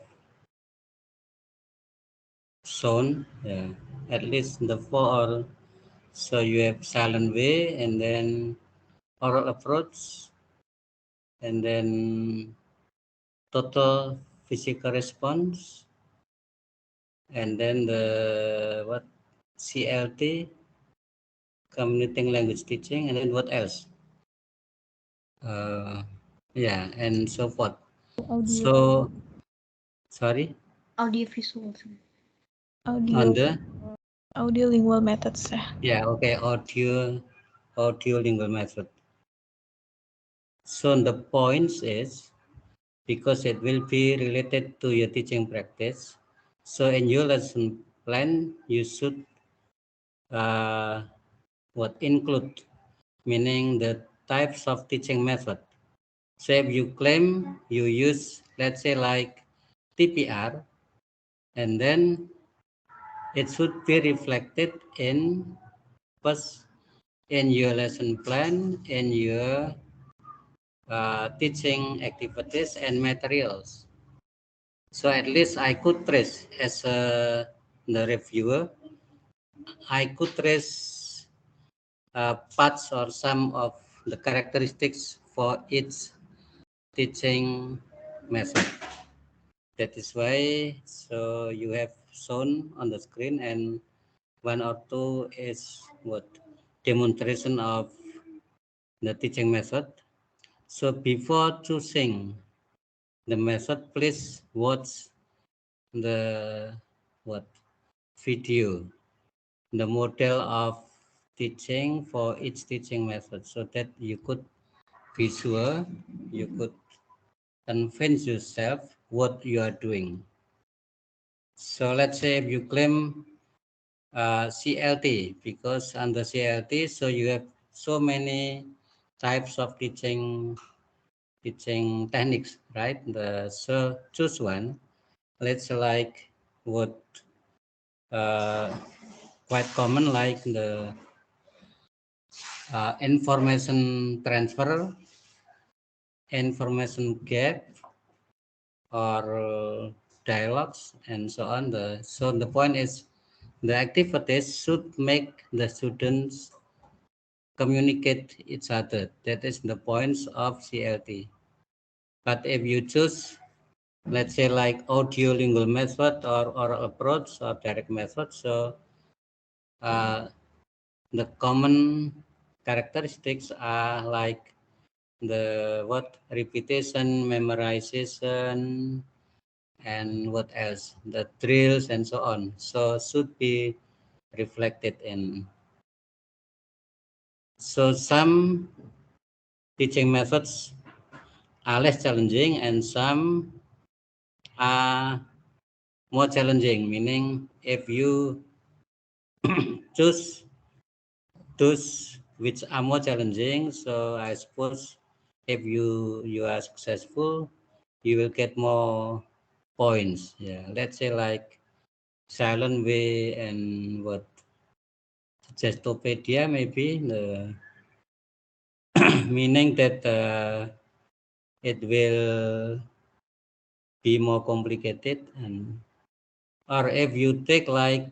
shown, yeah, at least the four. So you have silent way, and then oral approach, and then total physical response, and then the what CLT, communicating language teaching, and then what else? Yeah, and so forth. So, sorry, Audio visual. on Audio the audiolingual methods. yeah, okay, audio lingual method. So the points is because it will be related to your teaching practice. So in your lesson plan, you should what include, meaning the types of teaching method. So if you claim you use, let's say like TPR, and then it should be reflected in first in your lesson plan, in your teaching activities and materials. So at least I could trace as the reviewer, I could trace parts or some of the characteristics for each teaching method. That is why, so you have shown on the screen, and one or two is what demonstration of the teaching method. So before choosing the method, please watch the what video, the model of teaching for each teaching method, so that you could be sure, you could convince yourself what you are doing. So let's say if you claim CLT, because under CLT, so you have so many types of teaching techniques, right? So choose one. Let's say like what quite common, like the information transfer, information gap, or dialogues, and so on. So the point is the activities should make the students communicate each other. That is the points of CLT. But if you choose, let's say like audio lingual method or oral approach or direct method, so uh, the common characteristics are like the what repetition, memorization, and what else, the drills and so on, so should be reflected in. So some teaching methods are less challenging and some are more challenging, meaning if you choose those which are more challenging, so I suppose if you are successful, you will get more points. Yeah, let's say like silent way and what gestopedia, maybe the meaning that it will be more complicated, and or if you take like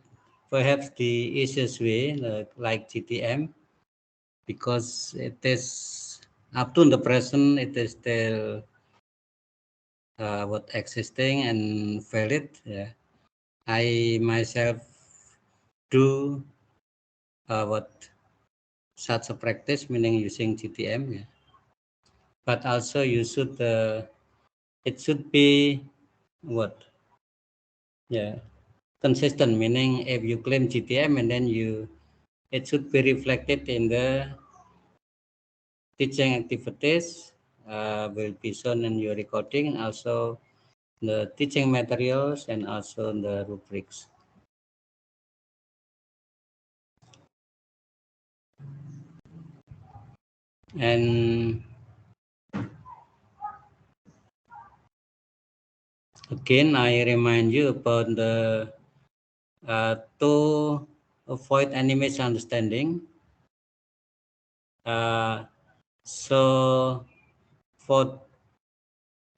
perhaps the easiest way like GTM, because it is up to the present, it is still what existing and valid. Yeah, I myself do what such a practice, meaning using GTM. Yeah, but also you should it should be what, yeah, consistent, meaning if you claim GTM and then it should be reflected in the teaching activities, will be shown in your recording, and also the teaching materials and also the rubrics. And again, I remind you about the to avoid any misunderstanding. So for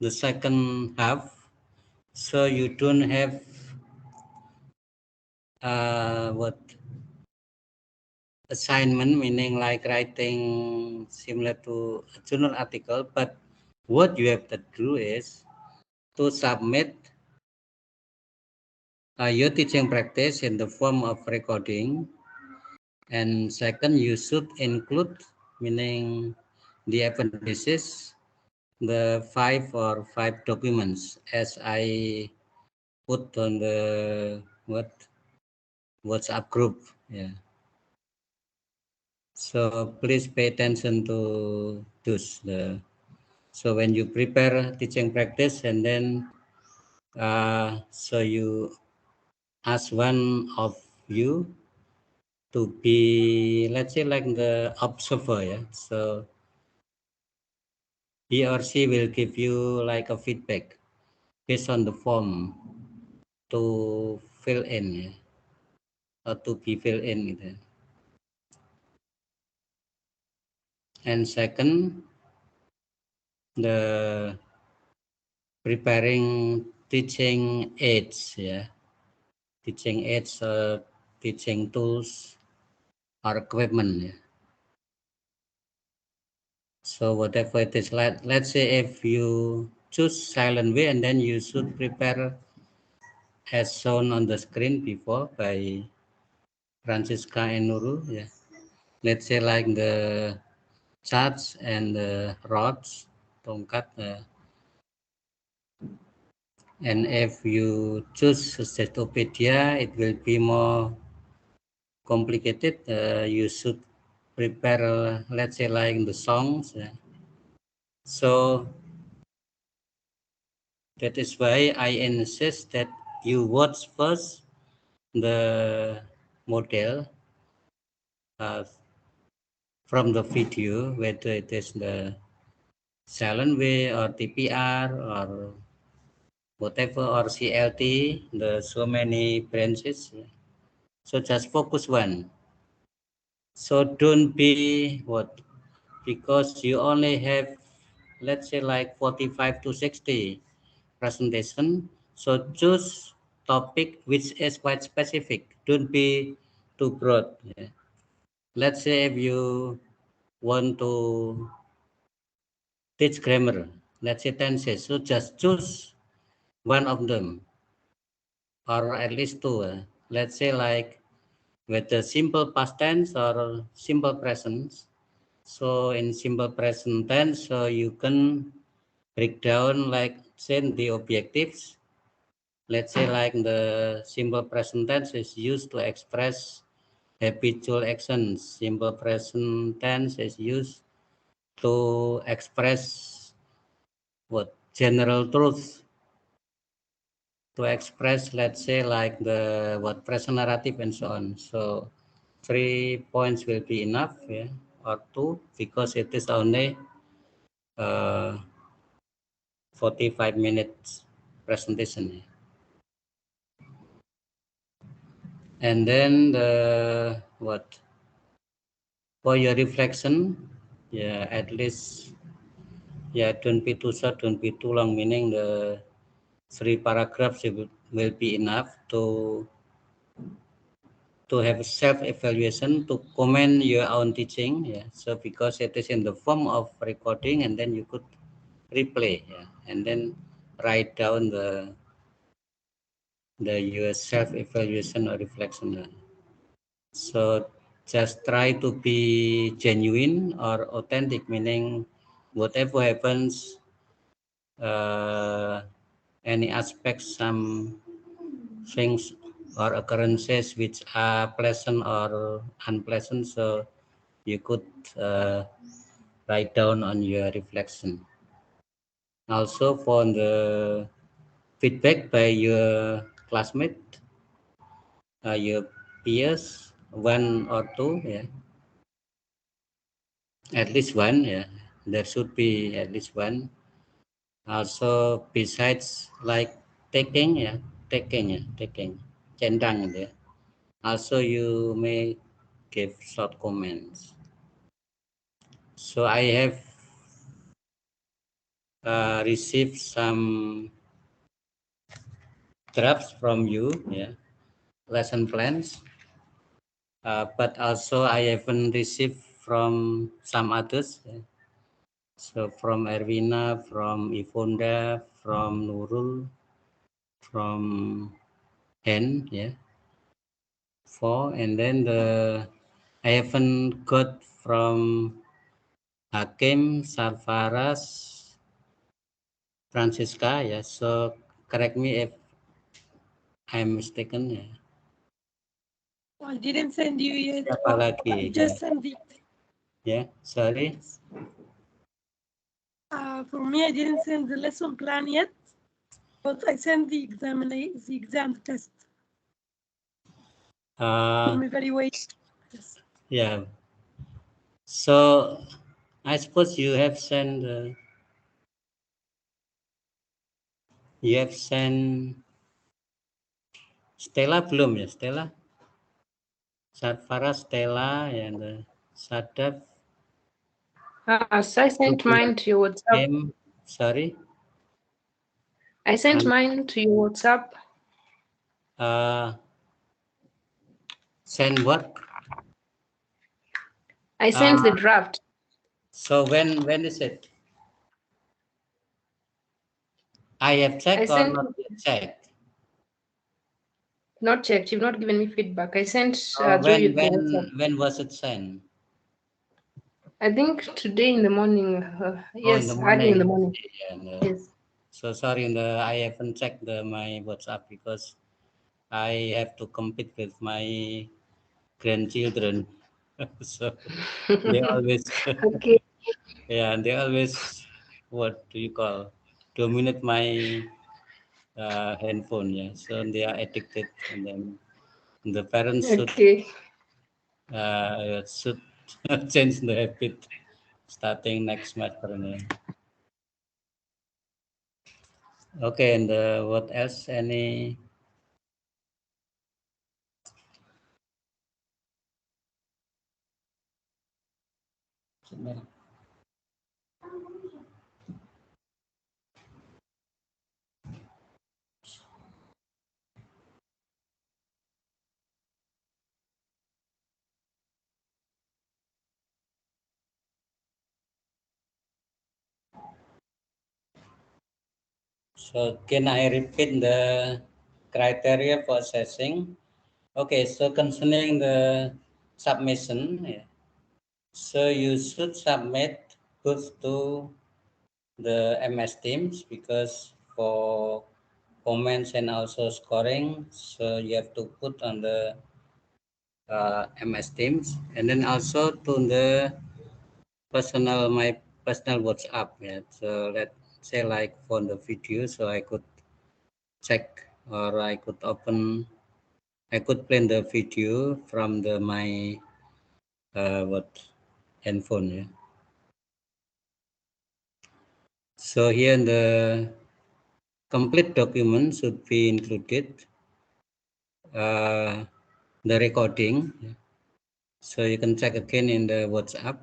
the second half, so you don't have what assignment, meaning like writing similar to a journal article, but what you have to do is to submit your teaching practice in the form of recording. And second, you should include, meaning the appendices, the five documents as I put on the WhatsApp group. Yeah. So please pay attention to those. So when you prepare teaching practice, and then so you ask one of you to be, let's say, like the observer. Yeah. So he or she will give you like a feedback based on the form to fill in, yeah, or to be filled in. Gitu. And second, the preparing teaching aids, yeah, teaching aids, teaching tools or equipment. Yeah. So whatever it is, let's say if you choose silent way, and then you should prepare as shown on the screen before by Francisca and Nurul. Yeah. Let's say like the charts and the rods, tongkat. And if you choose Stetopedia, it will be more complicated. You should prepare, let's say, like the songs. So that is why I insist that you watch first the model uh, from the video, whether it is the silent way or TPR or whatever, or CLT, the so many branches. So just focus one. So don't be what, because you only have, let's say, like 45 to 60 presentation. So choose topic which is quite specific. Don't be too broad. Yeah. Let's say if you want to teach grammar, let's say tenses. So just choose one of them, or at least two. Let's say like with the simple past tense or simple present. So in simple present tense, so you can break down like say the objectives. Let's say like the simple present tense is used to express habitual actions. Simple present tense is used to express what general truth, to express, let's say, like the what present narrative and so on. So 3 points will be enough, yeah, or two, because it is only uh, 45 minutes presentation. Yeah. And then the what for your reflection, yeah, at least, yeah, don't be too short, don't be too long, meaning the 3 paragraphs will be enough to have self evaluation, to comment your own teaching. Yeah. So because it is in the form of recording, and then you could replay, yeah, and then write down the your self evaluation or reflection. So just try to be genuine or authentic, meaning whatever happens, uh, any aspects, some things or occurrences which are pleasant or unpleasant, so you could uh, write down on your reflection. Also for the feedback by your classmate, your peers, one or two, yeah, at least one, yeah, there should be at least one. Also besides like taking, yeah, taking centang, yeah. Also you may give short comments. So I have received some drafts from you, yeah, lesson plans, but also I haven't received from some others. Yeah. So from Erwina, from Ivonda, from Nurul, from N, yeah, 4, and then I haven't got from Hakim, Sarfaras, Francisca, yeah. So correct me if I'm mistaken, yeah. I didn't send you yet. Siapa lagi? I just sent it. Yeah, sorry. For me, I didn't send the lesson plan yet, but I sent the exam test from evaluation. Yeah. So I suppose you have sent Stella belum ya, Stella? Sarfara, Stella, and Sadaf. So I sent mine to your WhatsApp. Sorry? I sent mine to your WhatsApp. Send what? I sent the draft. So when is it? I have checked or not yet checked? Not checked. You've not given me feedback. I sent through you the WhatsApp. When was it sent? I think today in the morning. Yes, in the early in the morning. morning. Yeah, Yes. So sorry, I haven't checked my WhatsApp because I have to compete with my grandchildren. So they always, Okay. yeah, they always, what do you call, dominate my handphone. Yeah, so they are addicted, and then the parents Okay. should change the habit starting next semester. Yeah. Okay, and what else? Any? So can I repeat the criteria for assessing? Okay, so concerning the submission, yeah. So you should submit both to the MS Teams because for comments and also scoring, so you have to put on the MS Teams, and then also to the my personal WhatsApp. Yeah. So let's say like for the video, so I could check or I could play the video from my handphone. Yeah. So here in the complete document should be included uh, the recording. Yeah. So you can check again in the WhatsApp.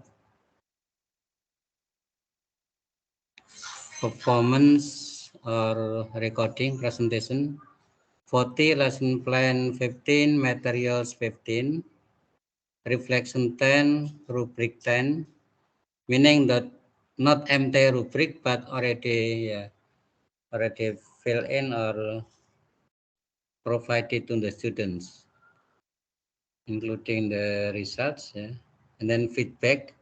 Performance or recording presentation 40, lesson plan 15, materials 15, reflection 10, rubric 10, meaning that not empty rubric but already fill in or provided to the students, including the results, yeah. And then feedback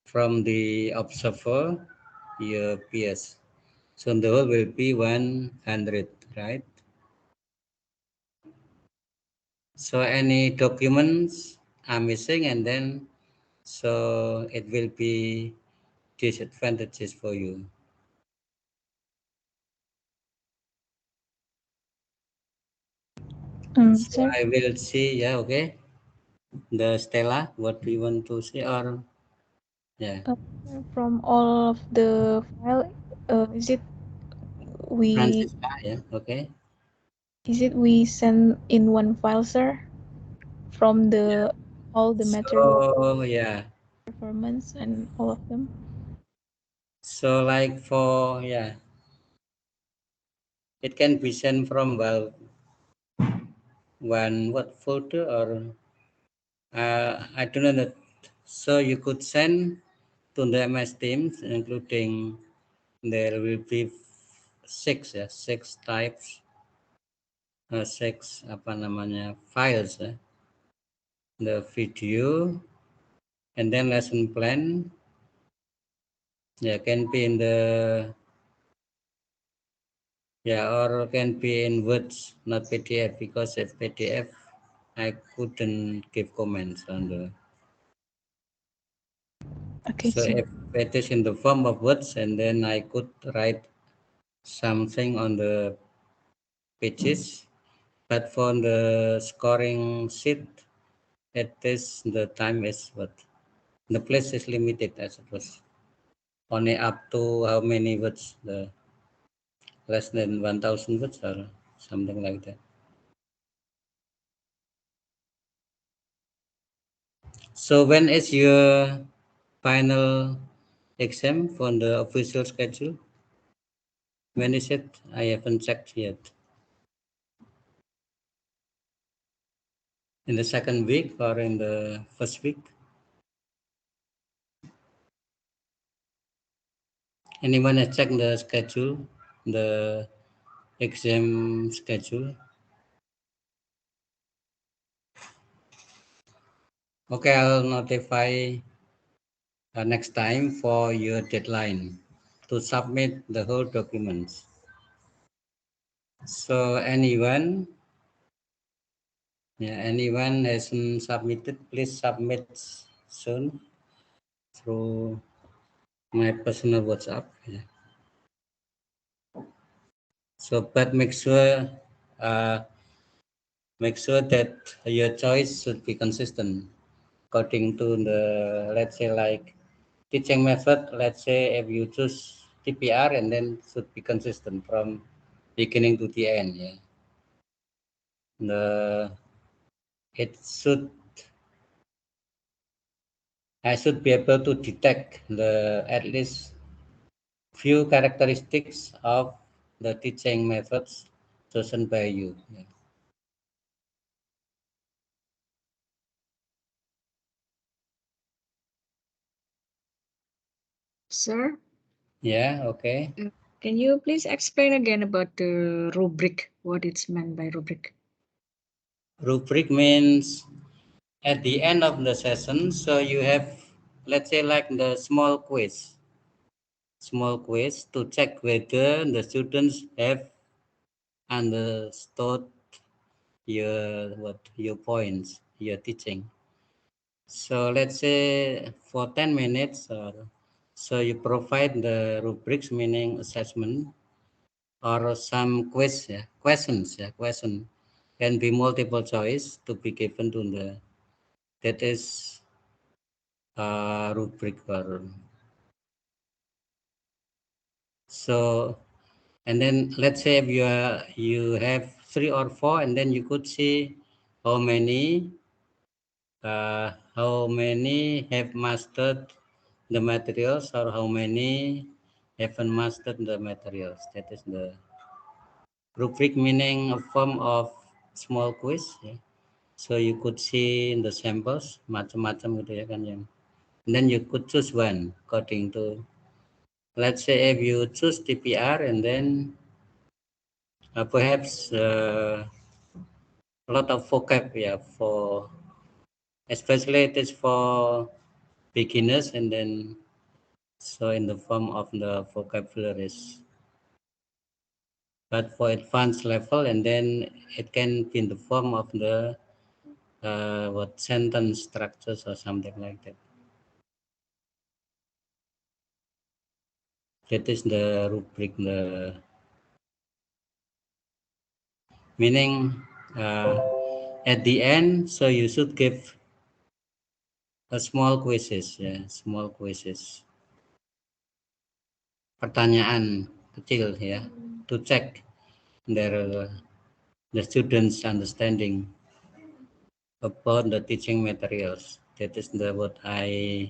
from the observer, your peers. So the whole will be 100, right? So any documents are missing, and then so it will be disadvantages for you. So Sir, I will see, yeah, okay. The Stella, what do you want to say? Or yeah, from all of the file, is it we Francisca, yeah, okay. we send in one file, sir, from the all the material So yeah, performance and all of them? so like for yeah, it can be sent from one what folder or I don't know that. So you could send to the MS Teams, including there will be six types, six files ya. The video, and then lesson plan. Yeah, can be in the or can be in words, not PDF, because if PDF I couldn't give comments on the. Okay, So sir. if it is in the form of words, and then I could write something on the pages, but for the scoring sheet, it is the time is what the place is limited, I suppose. Only up to how many words? The less than 1,000 words or something like that. So when is your final exam for the official schedule? When is it? I haven't checked yet. In the second week or in the first week? Anyone has checked the schedule, the exam schedule? Okay, I'll notify next time for your deadline to submit the whole documents. So anyone hasn't submitted, please submit soon through my personal WhatsApp. Yeah. So, but uh, make sure that your choice should be consistent according to the, let's say, like teaching method. Let's say if you choose TPR, and then should be consistent from beginning to the end. Yeah, the it should I should be able to detect the at least few characteristics of the teaching methods chosen by you. Yeah. Sir, Yeah, okay. can you please explain again about the rubric, what it's meant by rubric? Rubric means at the end of the session, so you have, let's say, like the small quiz to check whether the students have understood your points, your teaching. So let's say for 10 minutes, so you provide the rubrics, meaning assessment, or some question can be multiple choice to be given to the, that is rubric. Or so, and then let's say if you have 3 or 4, and then you could see how many have mastered the materials, or how many haven't mastered the materials. That is the rubric, meaning a form of small quiz. Ya. So you could see in the samples macam-macam gitu ya kan yang. And then you could choose one according to, let's say if you choose TPR, and then perhaps a lot of vocab, yeah, for especially it is for beginners, and then so in the form of the vocabularies. But for advanced level, and then it can be in the form of the what sentence structures or something like that. That is the rubric, the meaning at the end. So you should give a small quizzes, ya, small quizzes. Pertanyaan kecil ya, to check their the students' understanding about the teaching materials. That is the what I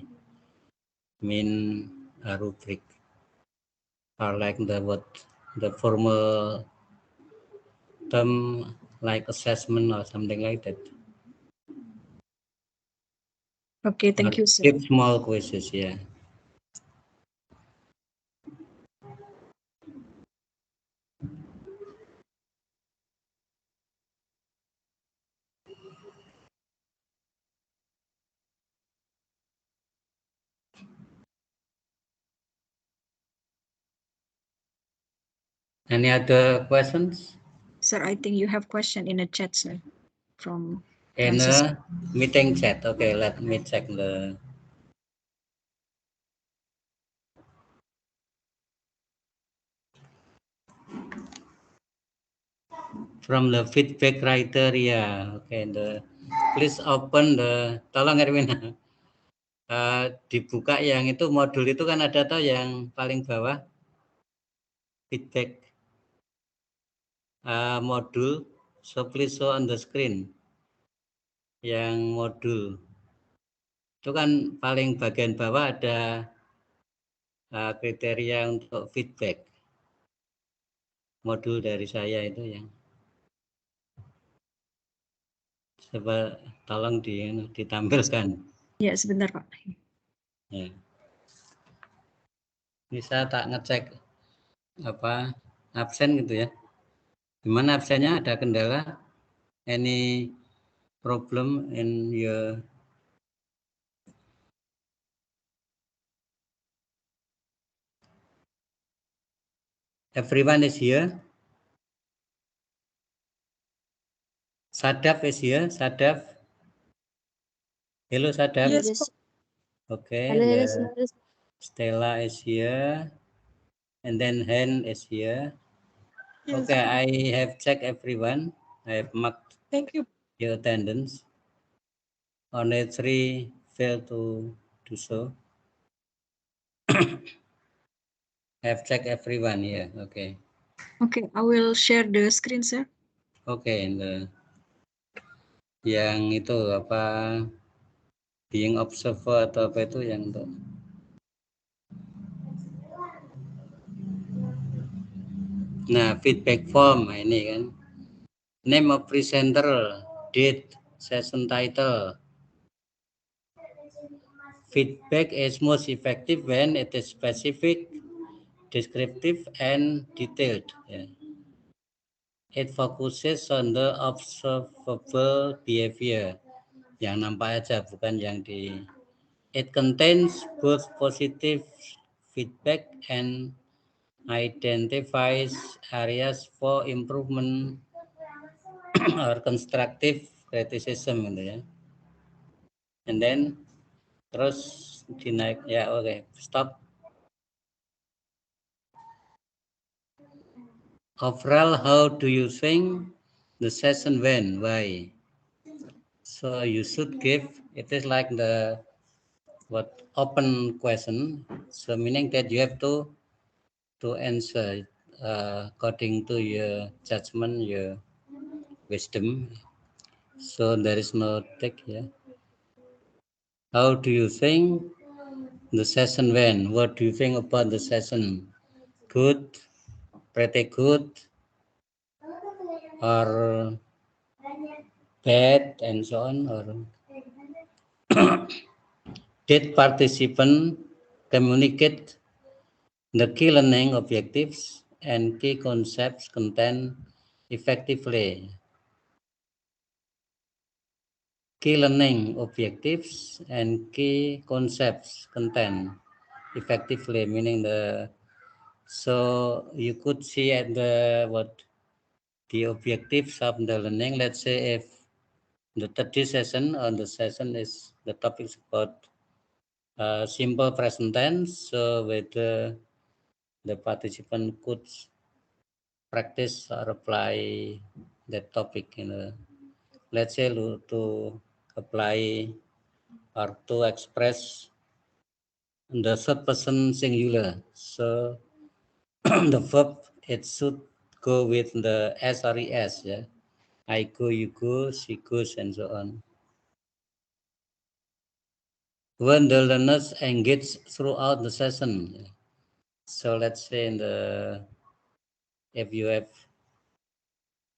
mean a rubric, or like the what the formal term like assessment or something like that. Okay, Or thank you, sir. give small quizzes, yeah. Any other questions? Sir, I think you have question in the chat, sir, from In Francis. a meeting chat. Okay, let me check the. From the feedback criteria. Okay, please open the. Tolong Erwin. Dibuka yang itu modul itu kan ada tuh yang paling bawah feedback modul, so please show on the screen yang modul itu kan paling bagian bawah ada kriteria untuk feedback modul dari saya itu yang coba tolong ditampilkan Ya, sebentar Pak. ya. Bisa tak ngecek apa absen gitu ya, gimana absennya, ada kendala, any problem in your everyone is here. Sadaf is here. Sadaf, hello Sadaf. Yes. Okay, the Stella is here, and then Hen is here. Yes. Okay, I have checked everyone. I have marked Thank you. your attendance. Only 3 failed to do so. I have checked everyone here. Okay. Okay, I will share the screen, sir. Okay, yang itu apa, being observer atau apa itu yang untuk nah feedback form ini kan, name of presenter, date, session title. Feedback is most effective when it is specific, descriptive, and detailed. Yeah. It focuses on the observable behavior, yang nampak aja, bukan yang di. It contains both positive feedback and identifies areas for improvement or constructive criticism gitu ya. And then terus dinaik ya, oke, stop. Overall, how do you think the session went? Why? So you should give, it is like the what open question. So meaning that you have to answer according to your judgment, your wisdom. So there is no take here. How do you think the session went? What do you think about the session? Good, pretty good, or bad, and so on? Or did participant communicate the key learning objectives and key concepts content effectively? Key learning objectives and key concepts content effectively, meaning so you could see at the objectives of the learning. Let's say if the 30 session on the session is the topic is about simple present tense, so whether the participant could practice or apply that topic, let's say to apply or to express the third person singular. So the verb, it should go with the S or ES, yeah. I go, you go, she goes, and so on. When the learners engage throughout the session, so let's say if you have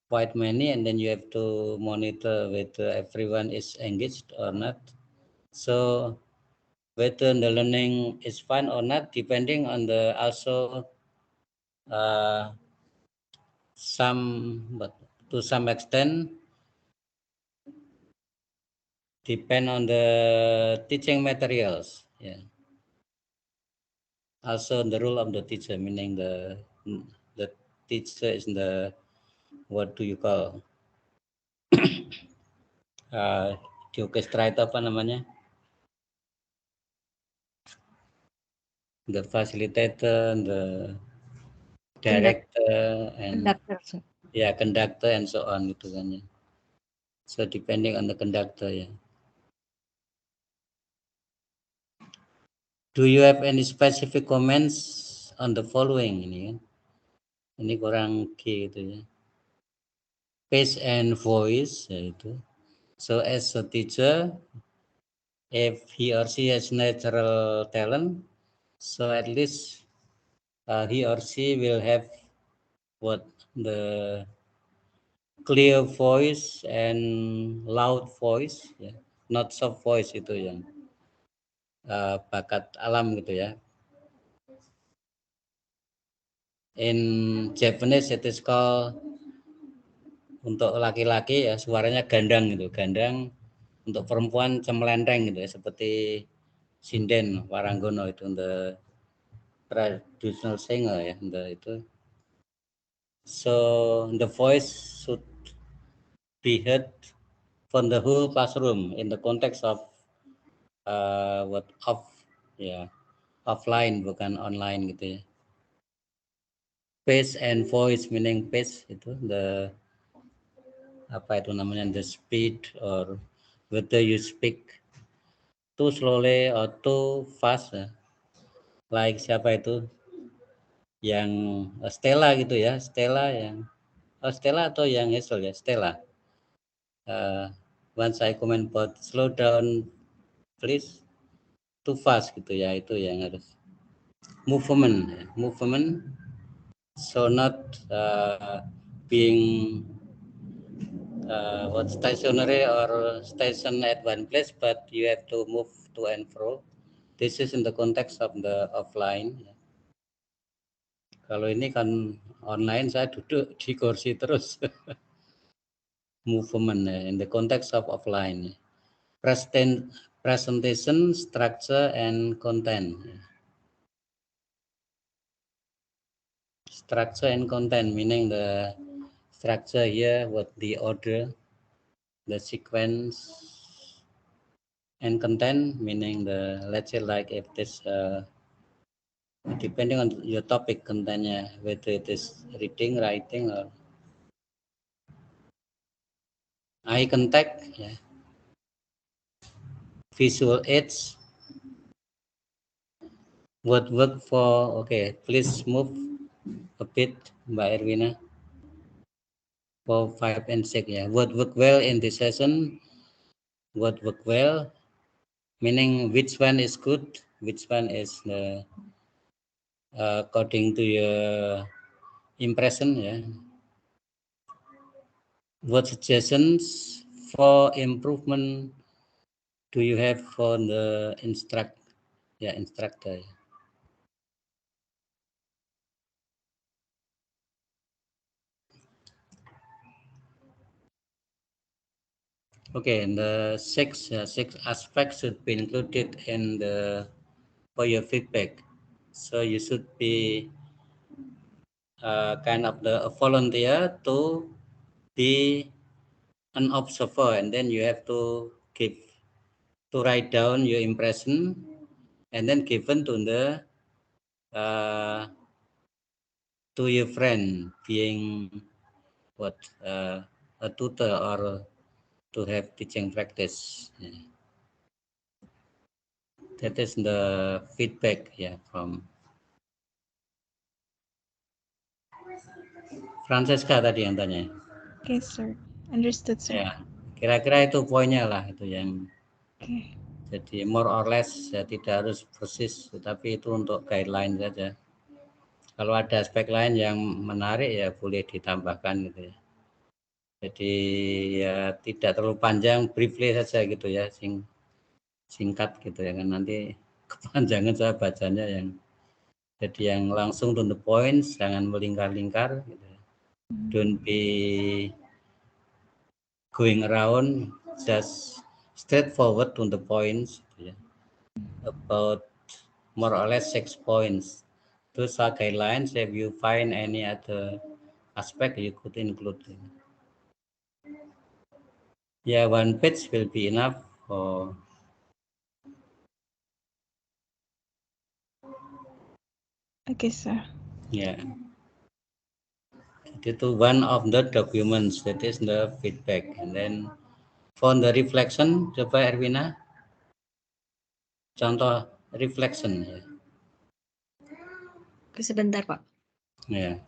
quite many, and then you have to monitor whether everyone is engaged or not. So whether the learning is fun or not, depending on the also but to some extent depend on the teaching materials. Yeah. Also the role of the teacher, meaning the teacher is the, what do you call, di orkestra itu apa namanya, the facilitator, the director, and Conductor, sir. yeah, conductor and so on gitu kan ya. So depending on the conductor ya. Do you have any specific comments on the following ini kan? Ini kurang key gitu ya. Pace and voice yaitu. So as a teacher, if he or she has natural talent, so at least he or she will have what the clear voice and loud voice, ya. Not soft voice itu yang bakat alam gitu ya. In Japanese it is called, untuk laki-laki ya suaranya gandang gitu, gandang. Untuk perempuan cemelenteng gitu ya, seperti sinden waranggono itu, the traditional singer ya, itu. So the voice should be heard from the whole classroom in the context of what off ya, offline bukan online gitu ya. Pace and voice meaning pace itu the, apa itu namanya, the speed or whether you speak too slowly or too fast ya. Like siapa itu yang Stella gitu ya, Stella yang Stella atau yang Hazel ya, Stella. Once I comment about slow down please, too fast gitu ya, itu yang harus movement ya. Movement, so not being what stationary or station at one place, but you have to move to and fro. This is in the context of the offline ya. Kalau ini kan online, saya duduk di kursi terus. Movement ya, in the context of offline ya. Presentation, structure and content ya. Structure and content meaning the structure here, what the order, the sequence, and content meaning the, let's say like if this depending on your topic contentnya, whether it is reading, writing or eye contact ya. Visual aids, what work for, okay, please move a bit Mbak Erwina for 5 and 6 ya. What work well in this session, what work well meaning which one is good, which one is the according to your impression ya. What suggestions for improvement do you have for the instructor ya. Okay, and the six aspects should be included in the for your feedback. So you should be kind of a volunteer to be an observer, and then you have to write down your impression and then given to the to your friend, being what a tutor or to have teaching practice. Yeah. That is the feedback ya from Francesca tadi yang tanya. Okay, sir. Understood, sir. Ya, kira-kira itu poinnya lah itu yang. Okay. Jadi more or less ya, tidak harus persis, tetapi itu untuk guideline saja. Kalau ada aspek lain yang menarik ya boleh ditambahkan gitu ya. Jadi ya tidak terlalu panjang, briefly saja gitu ya, singkat gitu ya kan, nanti kepanjangan saya bacanya yang. Jadi yang langsung to the point, jangan melingkar-lingkar gitu ya. Don't be going around, just straightforward to the points gitu ya. About more or less 6 points. Those are guidelines. If you find any other aspect you could include. Yeah, one page will be enough for, Okay, sir. yeah. Itu one of the documents, that is the feedback. And then for the reflection, coba Erwina, contoh reflection ya. Sebentar, Pak. Ya.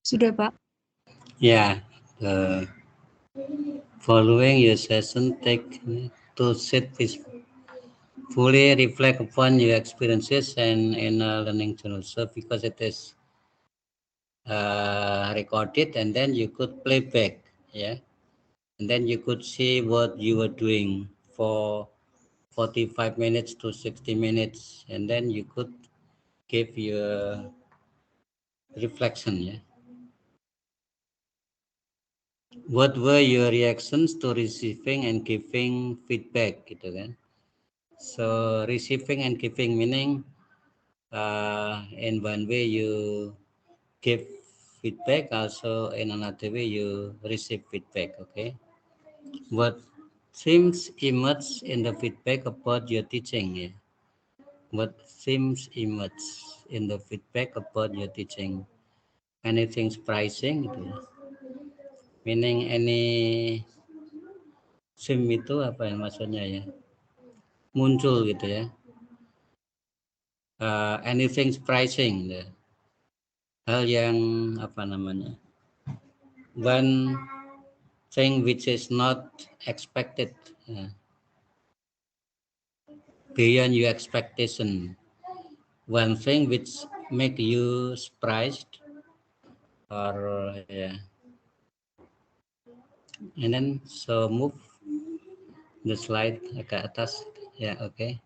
Sudah, Pak. Yeah. Following your session, take to sit fully reflect upon your experiences and in a learning journal. So because it is recorded, and then you could play back, yeah, and then you could see what you were doing for 45 minutes to 60 minutes, and then you could give your reflection, yeah. What were your reactions to receiving and giving feedback gitu kan? So receiving and giving meaning, in one way you give feedback, also in another way you receive feedback. Okay, what seems emerge in the feedback about your teaching, yeah? What seems emerge in the feedback about your teaching? Anything surprising gitu ya? Meaning any sim itu apa ya maksudnya ya, muncul gitu ya, anything surprising ya. Hal yang apa namanya, one thing which is not expected, ya. Beyond your expectation, one thing which make you surprised, or yeah. And then so move the slide ke atas, ya, okay.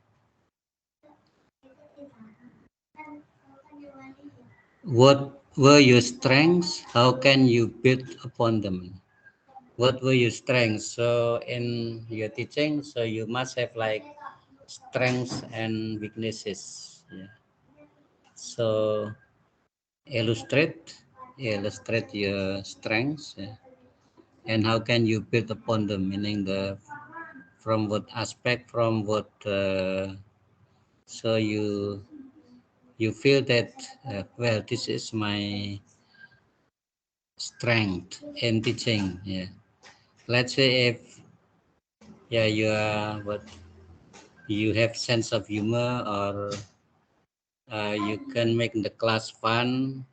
What were your strengths? How can you build upon them? What were your strengths? So in your teaching, so you must have like strengths and weaknesses. Yeah. So illustrate your strengths, yeah. And how can you build upon them? Meaning the from what aspect, from what so you feel that well, this is my strength in teaching. Yeah. Let's say if, yeah, you are what, you have sense of humor, or you can make the class fun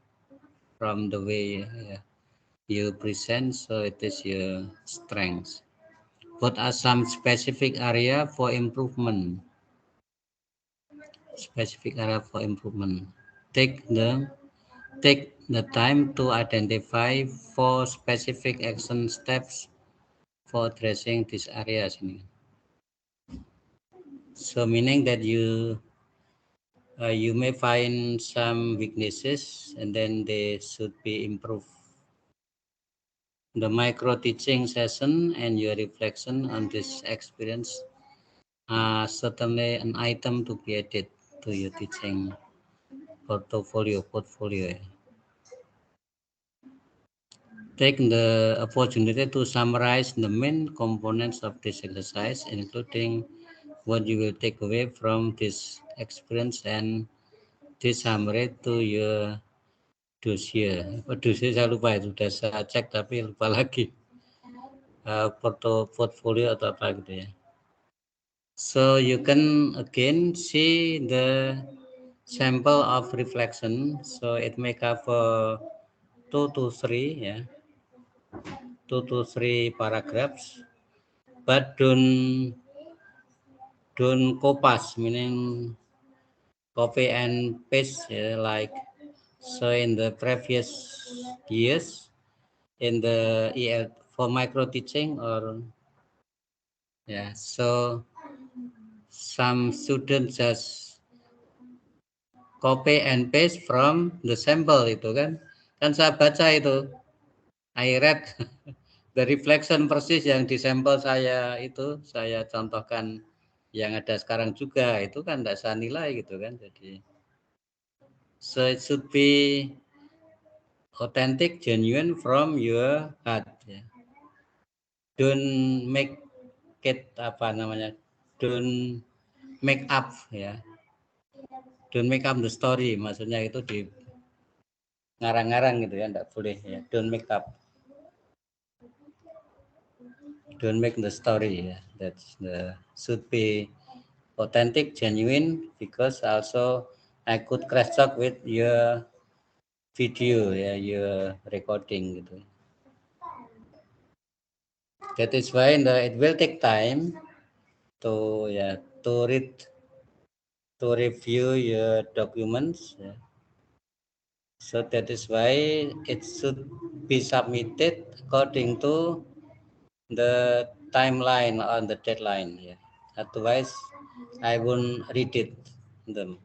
from the way you present, so it is your strengths. What are some specific area for improvement? Specific area for improvement. Take the take the time to identify 4 specific action steps for addressing these areas. So meaning that you may find some weaknesses, and then they should be improved. The micro teaching session and your reflection on this experience are certainly an item to be added to your teaching portfolio. Take the opportunity to summarize the main components of this exercise, including what you will take away from this experience, and this summary to your dossier. Dossier saya lupa itu, sudah saya cek tapi lupa lagi. Portfolio atau apa gitu ya. So you can again see the sample of reflection. So it make up 2 to 3, yeah, 2 to 3 paragraphs, but don't copas, meaning copy and paste, yeah, like so in the previous years in the EL for micro teaching, or yeah, so some students just copy and paste from the sample itu kan saya baca itu, I read the reflection persis yang di sampel saya itu saya contohkan yang ada sekarang juga itu kan tidak saya nilai gitu kan. Jadi so it should be authentic, genuine from your heart, ya. Don't make it apa namanya, don't make up, ya, don't make up the story, maksudnya itu di ngarang-ngarang gitu ya, enggak boleh ya, don't make up, don't make the story, ya. That's the should be authentic, genuine, because also I could cross check with your video, ya, your recording gitu. That is why it will take time to, ya, to read, to review your documents, ya. So that is why it should be submitted according to the timeline on the deadline, yeah. Otherwise I won't read it them,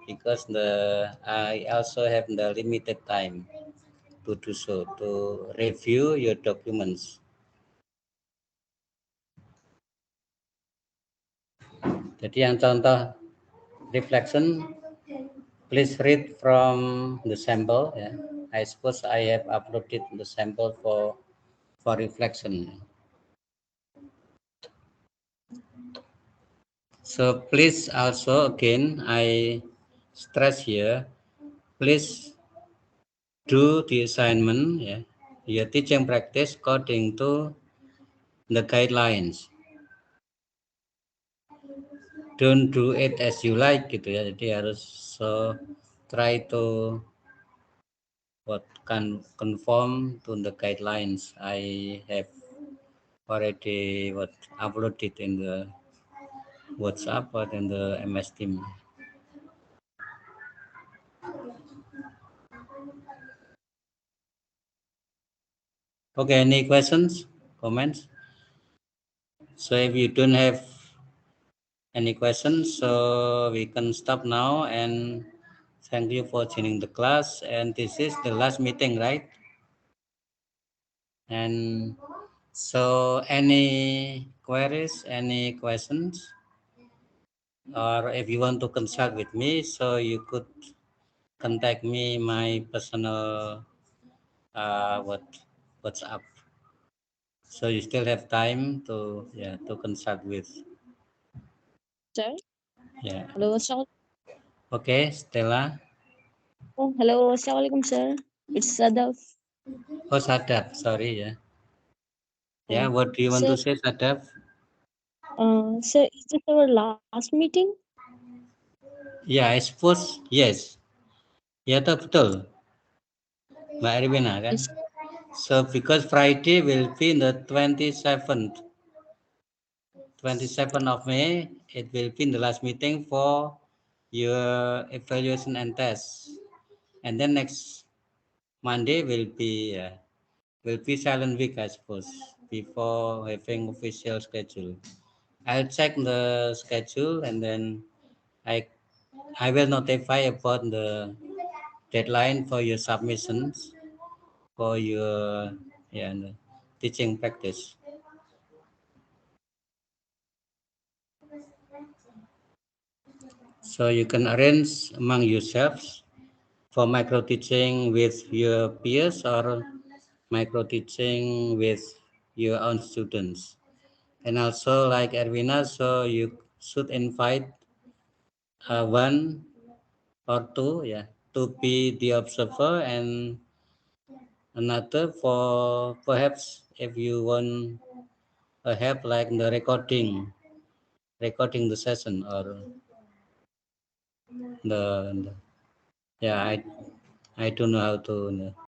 because I also have the limited time to do so, to review your documents. Jadi yang contoh reflection, please read from the sample, yeah. I suppose I have uploaded the sample for reflection. So please also again I stress here, please do the assignment, yeah, your teaching practice according to the guidelines. Don't do it as you like gitu ya. Jadi harus try to what can conform to the guidelines I have already uploaded in the WhatsApp or in the MS Team. Okay, any questions, comments? So if you don't have any questions, so we can stop now, and thank you for joining the class. And this is the last meeting, right? And so any queries, any questions, or if you want to consult with me, so you could contact me my personal WhatsApp. So you still have time to, yeah, to consult with. Sir? Yeah. Hello, Assalamualaikum. Okay, Stella. Oh, hello, Assalamualaikum, sir. It's Sadaf. Oh, Sadaf, sorry, yeah. Yeah, what do you want Sir, to say, Sadaf? sir, is this our last meeting? Yeah, I suppose yes. Ya, betul, Mbak Erwina kan? Yes. So because Friday will be in the 27th, 27th of May, it will be in the last meeting for your evaluation and tests. And then next Monday will be silent week, I suppose, before having official schedule. I'll check the schedule, and then I will notify about the deadline for your submissions for your, yeah, teaching practice. So you can arrange among yourselves for micro teaching with your peers or micro teaching with your own students. And also like Erwina, so you should invite one or two, yeah, to be the observer, and another for perhaps if you want help like the recording the session, or the yeah, I don't know how to